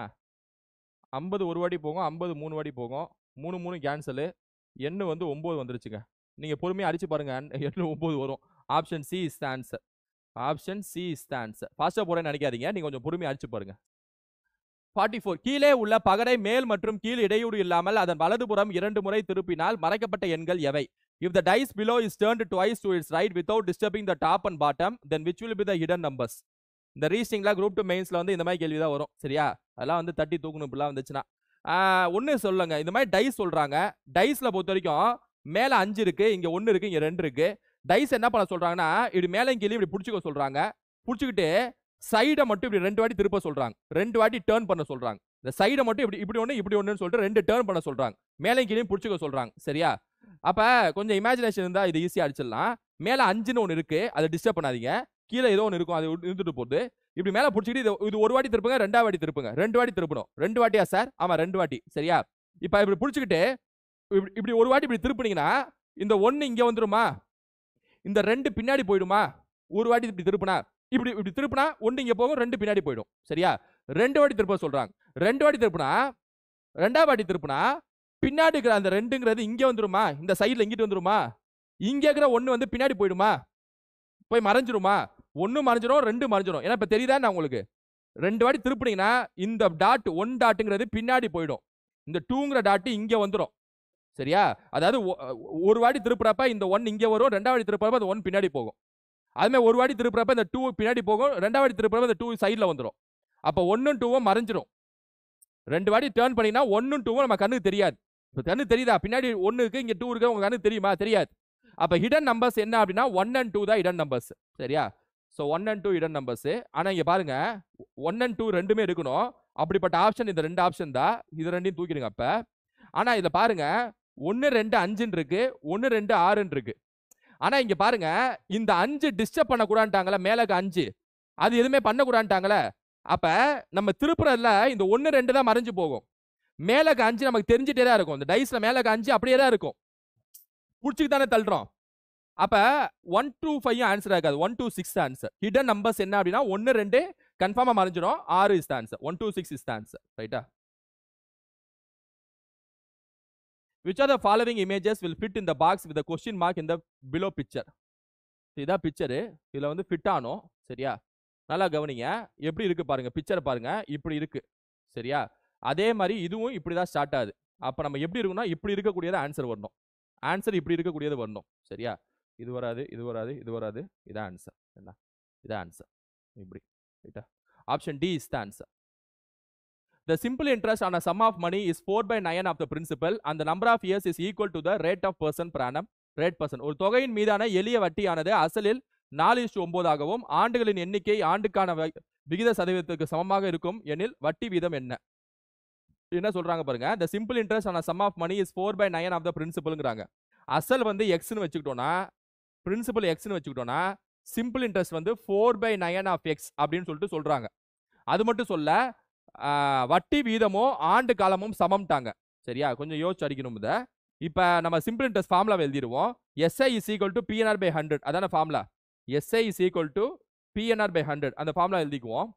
50 ஒரு வாட்டி போகும், 50 3 வாட்டி போகும். 3 கேன்சலு, எண்ணு வந்து 9 வந்துருச்சுங்க. நீங்க பொறுமையா அடிச்சு பாருங்க, எண்ணு 9 வரும். Option C is the answer. Option C is the answer. ஃபாஸ்டா போறேன்னு நினைக்காதீங்க, நீங்க கொஞ்சம் பொறுமையா அடிச்சு பாருங்க. 44 கீழே உள்ள பகடை மேல் மற்றும் கீழ் இடையூறு இல்லாமல் அதன் வலதுபுறம் 2 முறை திருப்பினால் மறைக்கப்பட்ட எண்கள் எவை? If the dice below is turned twice to its right without disturbing the top and bottom, then which will be the hidden numbers? இந்த ரீசிங்ல குரூப் 2 மெயின்ஸ்ல வந்து இந்த மாதிரி கேள்வி தான் வரும். சரியா? அதெல்லாம் வந்து தட்டி தூக்கணும் இப்படிலாம் வந்துச்சுன்னா. ஒன்று சொல்லுங்க, இந்த மாதிரி டைஸ் சொல்றாங்க. டைஸ்ல பொறுத்த வரைக்கும் மேல 5 இருக்கு, இங்க 1 இருக்கு, இங்க 2 இருக்கு. டைஸ் என்ன பண்ண சொல்றாங்கன்னா, இப்படி மேலையும் கீழயும் இப்படி புடிச்சுக்க சொல்றாங்க. புடிச்சுக்கிட்டு சைட மட்டும் இப்படி 2 வாட்டி திருப்ப சொல்றாங்க. 2 வாட்டி டர்ன் பண்ண சொல்றாங்க. இந்த சைட மட்டும் இப்படி இப்படி ஒண்ணு இப்படி ஒண்ணுன்னு சொல்லிட்டு 2 டர்ன் பண்ண சொல்றாங்க. மேலையும் கீழயும் புடிச்சுக்க சொல்றாங்க. சரியா? அப்ப கொஞ்சம் இமேஜினேஷன் இருந்தா இது ஈஸியா அடிச்சிடலாம். மேல 5ன்னு ஒண்ணு இருக்கு, அதை டிஸ்டர்ப் பண்ணாதீங்க. கீழ ஏதோ ஒண்ணு இருக்கும், அது இருந்துட்டு போகுது. இப்படி மேல புடிச்சிட்டு இது ஒரு வாட்டி திருப்புங்க, 2வது வாட்டி திருப்புங்க. 2 வாட்டி திருப்பணும். 2 வாட்டியா சார்? ஆமா 2 வாட்டி. சரியா? இப்ப இப்படி புடிச்சுக்கிட்டு இப்படி ஒரு வாட்டி இப்படி திருப்புனீங்கன்னா இந்த 1 இங்க வந்துருமா? இந்த 2 பின்னாடி போயிடுமா? ஒரு வாட்டி இப்படி திருப்புனா இப்படி இப்படி திருப்புனா 1 இங்க போகும், 2 பின்னாடி போயிடும். சரியா? 2 வாட்டி திருப்ப சொல்றாங்க. 2 வாட்டி திருப்புனா 2வது வாட்டி திருப்புனா பின்னாடி இருக்கிற அந்த 2ங்கிறது இங்க வந்துருமா? இந்த சைடுல இங்கிட்டு வந்துருமா? இங்க இருக்கிற 1 வந்து பின்னாடி போயிடுமா? போய் மறைஞ்சிருமா? 1 மறைஞ்சிரும், 2 மறைஞ்சிரும். ஏன்னா இப்ப தெரியுதா என்ன உங்களுக்கு? 2 வாட்டி திருப்புனீங்கன்னா இந்த டாட் 1 டாட்ங்கிறது பின்னாடி போயிடும். இந்த 2ங்கிற டாட் இங்க வந்துரும். சரியா? அதாவது ஒரு வாட்டி திருப்புறப்ப இந்த 1 இங்க வரும், 2வது வாட்டி திருப்புறப்ப அந்த 1 பின்னாடி போகும். அதுமே ஒரு வாட்டி திருப்புறப்ப இந்த 2 பின்னாடி போகும், 2வது வாட்டி திருப்புறப்ப இந்த 2 சைடுல வந்துரும். அப்ப 1ம் 2ம் மறைஞ்சிரும். 2 வாட்டி டர்ன் பண்ணீங்கன்னா 1ம் 2ம் நம்ம கண்ணுக்கு தெரியாது. இப்ப கண்ணுக்கு தெரியுதா? பின்னாடி 1 இருக்கு, இங்க 2 இருக்கு, உங்க கண்ணுக்கு தெரியுமா? தெரியாது. அப்ப ஹிடன் நம்பர்ஸ் என்ன அப்படின்னா 1 and 2 தான் ஹிடன் நம்பர்ஸ். சரியா? So 1 and 2 hidden numbers. ஆனா இங்க பாருங்க 1 and 2 ரெண்டுமே இருக்கணும். அப்படிப்பட்ட ஆப்ஷன் இந்த 2 ஆப்ஷன் தான். இது ரெண்டையும் தூக்கிடுங்க அப்ப. ஆனா இதுல பாருங்க 1 2 5ன்னு இருக்கு, 1 2 6ன்னு இருக்கு. ஆனா இங்க பாருங்க இந்த 5 டிஸ்டர்ப் பண்ண கூடாதுட்டாங்கல, மேலக்கு 5 அது எதுவுமே பண்ண கூடாதுட்டாங்கல. அப்ப நம்ம திருப்புறதுல இந்த 1 2 தான் மறைஞ்சு போகும். மேலக்கு 5 நமக்கு தெரிஞ்சிட்டே தான் இருக்கும். இந்த டைஸ்ல மேலக்கு 5 அப்படியே தான் இருக்கும். புடிச்சிட்டு தானே தள்ளுறோம். அப்ப 1 2 5 ஆன்சர் ஆகாது. 1 2 6 ஆன்சர். ஹிடன் நம்பர்ஸ் என்ன அப்படின்னா 1 2 கன்ஃபார்மா மறைஞ்சிரும். 6 is the answer. 1 2 6 is the answer. ரைட்டா? Which are the following images will fit in the box with the question mark in the below picture? இதான் பிக்சர். இதுல வந்து ஃபிட் ஆனோம். சரியா? நல்லா கவனிங்க. எப்படி இருக்கு பாருங்க. பிக்சர் பாருங்க. இப்படி இருக்கு. சரியா? அதே மாதிரி இதுவும் இப்படி தான் ஸ்டார்ட் ஆகுது. அப்ப நம்ம எப்படி இருக்கும்னா இப்படி இருக்கக்கூடியது ஆன்சர் வரணும். ஆன்சர் இப்படி இருக்கக்கூடியது வரணும். சரியா? இது வராது, இது வராது, இது வராது. இதான் ஆன்சர். என்ன? இதான் ஆன்சர். இப்படி. ரைட்டா? Option D is the answer. The simple interest on a sum of money is 4/9 of the principal and the number of years is equal to the rate of person per annum. Rate person. ஒரு தொகையின் மீதான எளிய வட்டியானது அசலில் 4:9 ஆகவும் ஆண்டுகளின் எண்ணிக்கை ஆண்டுக்கான விகித சதவீதத்துக்கு சமமாக இருக்கும் எனில் வட்டி வீதம் என்ன? என்ன சொல்றாங்க பாருங்க. The simple interest on a sum of money is 4/9 of the principalங்கறாங்க. அசல் வந்து x ன்னு வெச்சுக்கிட்டோம்னா, பிரின்சிபல் x ன்னு வெச்சுக்கிட்டோம்னா, சிம்பிள் இன்ட்ரஸ்ட் வந்து 4/9 of x அப்படின்னு சொல்லிட்டு சொல்றாங்க. அது மட்டும் சொல்ல வட்டி வீதமும் ஆண்டு காலமும் சமம்ட்டாங்க. சரியா? கொஞ்சம் யோசிச்சு அடிக்கணும் இத. இப்ப நம்ம சிம்பிள் இன்ட்ரஸ்ட் ஃபார்முலா எழுதிடுவோம். SI is equal to PNR/100. அதான formula. SI is equal to PNR/100. அந்த ஃபார்முலா எழுதிக்குவோம்.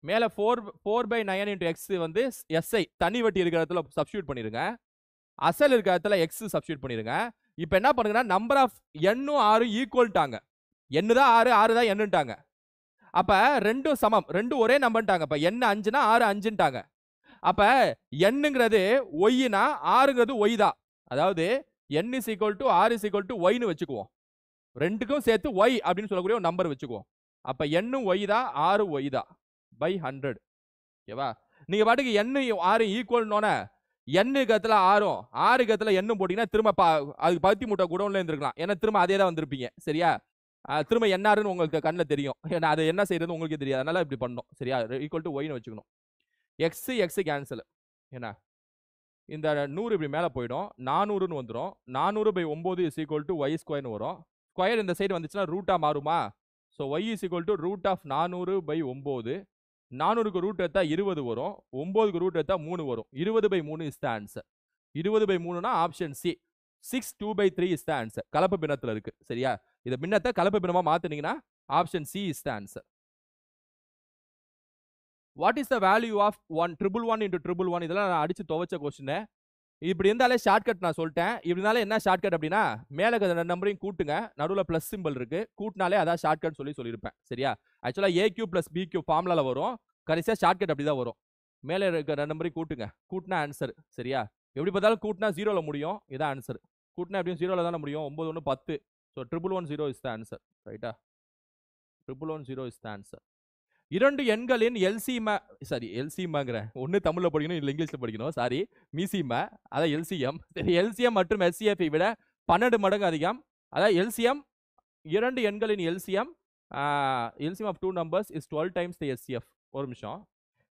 மேல 4/9 into x வந்து SI தனி வட்டி இருக்கிற இடத்துல சப்ஸ்டிட்யூட் பண்ணிருங்க. அசல் இருக்கிற இடத்துல x சப்ஸ்டிட்யூட் பண்ணிருங்க. இப்போ என்ன பண்ணுங்கன்னா நம்பர் ஆஃப் n-ம் r ஈக்குவல்ட்டாங்க. n தான் r, r தான் n-ன்ட்டாங்க. அப்ப ரெண்டும் சமம். ரெண்டும் ஒரே நம்பர்ட்டாங்க. அப்ப n 5னா r 5ன்ட்டாங்க. அப்ப n-ங்கிறது y-னா r-ங்கிறது y தான். அதாவது n is equal to r is equal to y ன்னு வெச்சுக்குவோம். ரெண்டுக்கும் சேர்த்து y அப்படின்னு சொல்லக்கூடிய ஒரு நம்பர் வெச்சுக்குவோம். அப்ப n-ம் y தான், r-ம் y தான். by 100. ஓகேவா? நீங்க பாட்டுக்கு n r ஈக்குவல்னோனே n கத்துல r-ம் r கத்துல n-ம் போட்டீங்கன்னா திரும்ப அதுக்கு பருத்தி மூட்டை குடோன்ல இருந்திருக்கலாம். ஏன்னா திரும்ப அதே தான் வந்திருப்பீங்க. சரியா? திரும்ப NR-ன்னு உங்களுக்கு கண்ணில் தெரியும். ஏன்னா அது என்ன செய்யறது உங்களுக்கு தெரியாது. அதனால இப்படி பண்ணோம். சரியா? ஈக்குவல் டு ஒய்னு வச்சுக்கணும். X X cancel. என்ன? இந்த 100 இப்படி மேலே போயிடும். 400ன்னு வந்துடும். 400/9 இஸ் ஈக்குவல் டு ஒய் ஸ்கொயர்னு வரும். ஸ்கொயர் இந்த சைடு வந்துச்சுன்னா ரூட்டாக மாறுமா? So y is equal to root of 400/9. 400க்கு ரூட் எடுத்தா 20 வரும். 9க்கு ரூட் எடுத்தா 3 வரும். 20/3 இஸ் த ஆன்சர். 20/3னா option C. 6 2/3 is the answer. கலப்பு பின்னத்தில் இருக்கு. சரியா? இத பின்னத்தை கலப்பு பின்னமா மாத்துனீங்கன்னா option C is the answer. What is the value of 111 into 111? இதெல்லாம் நான் அடிச்சு துவைச்ச கொஸ்டின். இப்படி இருந்தாலே ஷார்ட்கட் நான் சொல்லிட்டேன். இப்படினாலே என்ன ஷார்ட்கட் அப்படின்னா மேல இருக்கிற நம்பரையும் கூட்டுங்க, நடுவுல பிளஸ் சிம்பிள் இருக்கு, கூட்டினாலே அதான் ஷார்ட்கட் சொல்லியிருப்பேன். சரியா? ஆக்சுவலா AQ + BQ ஃபார்முலால வரும். கடைசியா ஷார்ட்கட் அப்படிதான் வரும். மேல இருக்கிற நம்பரையும் கூட்டுங்க, கூட்டினா ஆன்சர். சரியா? எப்படி பார்த்தாலும் கூட்டினா 0ல முடியும். இதான் ஆன்சர். கூட்டினா எப்படியும் 0ல தானே முடியும். 9 1 10. So 1110 is the answer. Right? 1110 is the answer. இரண்டு எண்களின் எல்சிஎம், சாரி எல்சிஎம்ங்கிற ஒன்னு தமிழ்ல படிக்கணும் இல்ல இங்கிலீஷ்ல படிக்கணும், சாரி மிசிஎம், அதாவது எல்சிஎம். எல்சிஎம் மற்றும் எஸ்சிஎஃப் விட 12 மடங்கு அதிகம். அதாவது எல்சிஎம், இரண்டு எண்களின் LCM, LCM of 2 numbers is 12 times the HCF. ஒரு நிமிஷம்.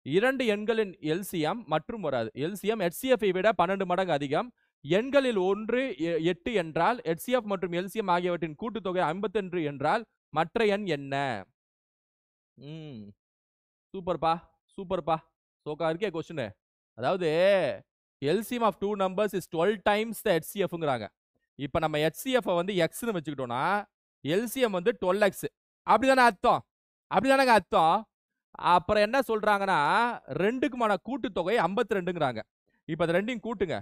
இரண்டு எண்களின் எல்சிஎம் மற்றும் வராது. எல்சிஎம் எச்சிஎஃப் விட 12 மடங்கு அதிகம். எண்களில் ஒன்று 8 என்றால் எச்சிஎஃப் மற்றும் எல்சிஎம் ஆகியவற்றின் கூட்டுத்தொகை 51 என்றால் மற்ற எண் என்ன? சூப்பர்ப்பா சூப்பர்ப்பா. சோக்கா இருக்கே கொஸ்டின். அதாவது LCM of 2 numbers is 12 times the HCFங்கிறாங்க. இப்போ நம்ம HCF வந்து எக்ஸ்னு வச்சுக்கிட்டோம்னா எல்சிஎம் வந்து 12x. அப்படிதானே அர்த்தம்? அப்படிதானங்க அர்த்தம்? அப்புறம் என்ன சொல்றாங்கன்னா ரெண்டுக்குமான கூட்டுத்தொகை 52ங்கிறாங்க. இப்போ அது ரெண்டையும் கூட்டுங்க.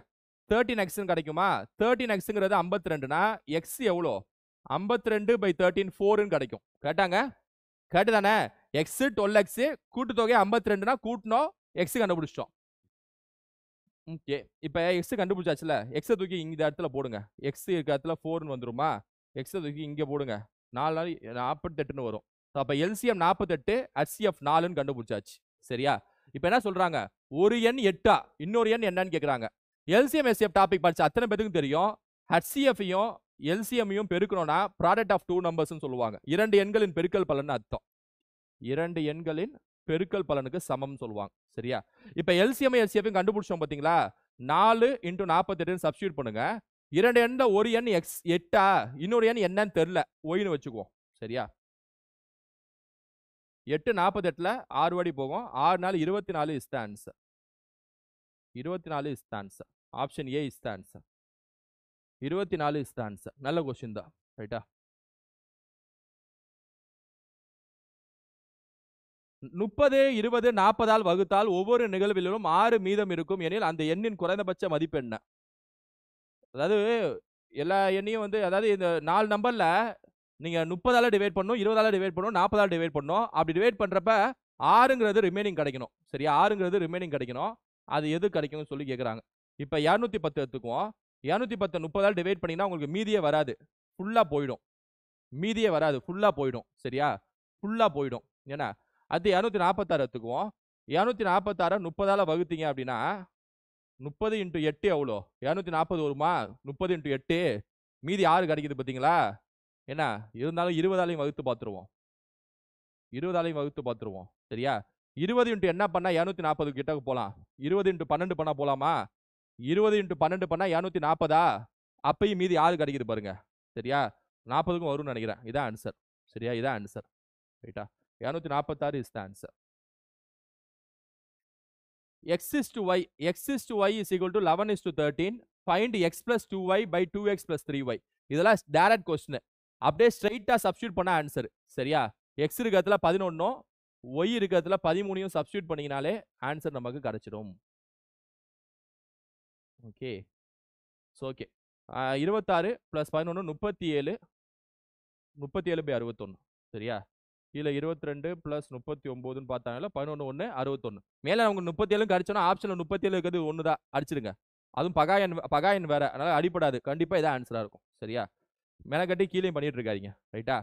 13x கிடைக்குமா? 13xங்கிறது 52னா x எவ்வளோ? 52/13 4ன்னு கிடைக்கும். கேட்டாங்க? கேட்டுதானே? x 12x கூட்டுத்தொகை 52னா கூட்டணும், x கண்டுபிடிச்சிட்டோம். ஓகே, இப்போ x கண்டுபிடிச்சாச்சுல, x தூக்கி இந்த இடத்துல போடுங்க. x இருக்க இடத்துல 4ன்னு வந்துருமா? x தூக்கி இங்க போடுங்க. 4 நாள் 48ன்னு வரும். அப்ப எல்சிஎம் 48, HCF 4ன்னு கண்டுபிடிச்சாச்சு. சரியா? இப்போ என்ன சொல்றாங்க? ஒரு எண் 8, இன்னொரு எண் என்னன்னு கேக்குறாங்க. எல்சிஎம் எஸ்சிஎஃப் டாபிக் படிச்ச அத்தனை பேருக்கும் தெரியும். HCF-ஐயும் எல்சிஎம்-ஐயும் பெருக்கணும்னா ப்ராடக்ட் ஆஃப் 2 numbers-ன்னு சொல்லுவாங்க. இரண்டு எண்களின் பெருக்கல் பலன் அர்த்தம். இரண்டு எண்களின் பெருக்கல் பலனுக்கு சமம் சொல்லுவாங்க. சரியா? இப்போ எல்சிஎம் எல்சிஎஃப் கண்டுபிடிச்சோம் பாத்தீங்களா? 4 × 48 சப்ஸ்டிட்யூட் பண்ணுங்க. இரண்டு எண்ல ஒரு எண் x 8, இன்னொரு எண் என்னன்னு தெரியல, ஒய்னு வச்சுக்குவோம். சரியா? 8 48ல 6 வாடி போகும். 6 நாள் 24 is the answer. 24 is the answer. Option A is the answer. 24 is the answer. நல்ல கொஸ்டின் தான். ரைட்டா? 30, 20, 40 வகுத்தால் ஒவ்வொரு நிகழ்விலும் 6 மீதம் இருக்கும் எனில் அந்த எண்ணின் குறைந்தபட்ச மதிப்பு என்ன? அதாவது எல்லா எண்ணையும் வந்து, அதாவது இந்த 4 நம்பர்ல நீங்க 30ஆல டிவைட் பண்ணணும், 20ஆல டிவைட் பண்ணணும், 40ஆல டிவைட் பண்ணணும். அப்படி டிவைட் பண்றப்ப 6ங்கிறது ரிமைனிங் கிடைக்கணும். சரியா? 6ங்கிறது ரிமைனிங் கிடைக்கணும். அது எது கிடைக்கும்னு சொல்லி கேக்குறாங்க. இப்போ 210 எடுத்துக்குவோம். 210 30ஆல டிவைட் பண்ணீங்கன்னா உங்களுக்கு மீதியே வராது, ஃபுல்லா போயிடும். மீதியே வராது, ஃபுல்லா போயிடும். சரியா? ஃபுல்லா போயிடும். ஏன்னா அது 246 எடுத்துக்குவோம். 246 30ஆல வகுத்தீங்க அப்படின்னா 30 × 8 எவ்வளோ? 240 வருமா? 30 × 8 மீதி 6 கிடைக்குது பார்த்தீங்களா? என்ன இருந்தாலும் 20ஆலையும் வகுத்து பார்த்துருவோம். 20ஆலையும் வகுத்து பார்த்துருவோம். சரியா? 20 × என்ன பண்ணா 240 கிட்ட போலாம். 20 × 12 பண்ணா போலாமா? 20 × 12 பண்ணா 240, அப்பயும் மீதி 6 கிடைக்குது பாருங்க. சரியா? 40க்கும் வரும்னு நினைக்கிறேன். இதான் ஆன்சர். சரியா? இதான் ஆன்சர். ரைட்டா? 246 is the answer. x is to y is equal to 11 is to 13. Find x plus 2y by 2x plus 3y. இதெல்லாம் டைரக்ட் கொஸ்டின். அப்படியே ஸ்ட்ரைட்டா சப்ஸ்டிட்யூட் பண்ண ஆன்சர். சரியா? x இருக்கிறதுல 11, y இருக்கிறதுல 13யும் சப்ஸ்டிட்யூட் பண்ணீங்கனாலே ஆன்சர் நமக்கு கிடைச்சிடும். ஓகே. So okay. 26 + 11 37, 37/61. சரியா? கீழே 22 + 39ன்னு பார்த்தாங்கல்ல, 11 1 61. மேலே அவங்க 37 கிடைச்சோன்னா ஆப்ஷன்ல 37 இருக்கிறது 1 தான், அடிச்சிடுங்க. அதுவும் பகாயன் வேற, அதனால அடிப்படாது. கண்டிப்பா இதான் ஆன்சரா இருக்கும். சரியா? மெனக்கட்டி கீழே பண்ணிட்டு இருக்காதீங்க. ரைட்டா?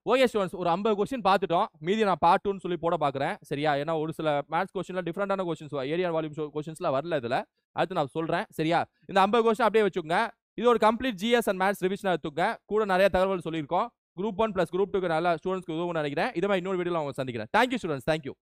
ஓகே ஸ்டூடெண்ட்ஸ், ஒரு 50 கொஸ்டின் பார்த்துட்டோம். மீதி நான் பார்ட் 2ன்னு சொல்லி போட பார்க்குறேன். சரியா? ஏன்னா ஒரு சில மேத்ஸ் கொஸ்டின்ல டிஃப்ரெண்டான கொஸ்டின்ஸ், ஏரியா வால்யூம் கொஸ்டின்ஸ்லாம் வரல இதில். அடுத்து நான் சொல்றேன். சரியா? இந்த 50 கொஸ்டின் அப்படியே வச்சுக்கோங்க. இது ஒரு complete GS and maths revision எடுத்துக்கோங்க. கூட நிறைய தகவல் சொல்லியிருக்கோம். குரூப் 1 + குரூப் 2க்கு நல்லா ஸ்டூடெண்ட்ஸ்க்கு உதவும் நினைக்கிறேன். இதை மாதிரி இன்னொரு வீடியோவில் அவங்க சந்திக்கிறேன். Thank you students. தேங்க்யூ.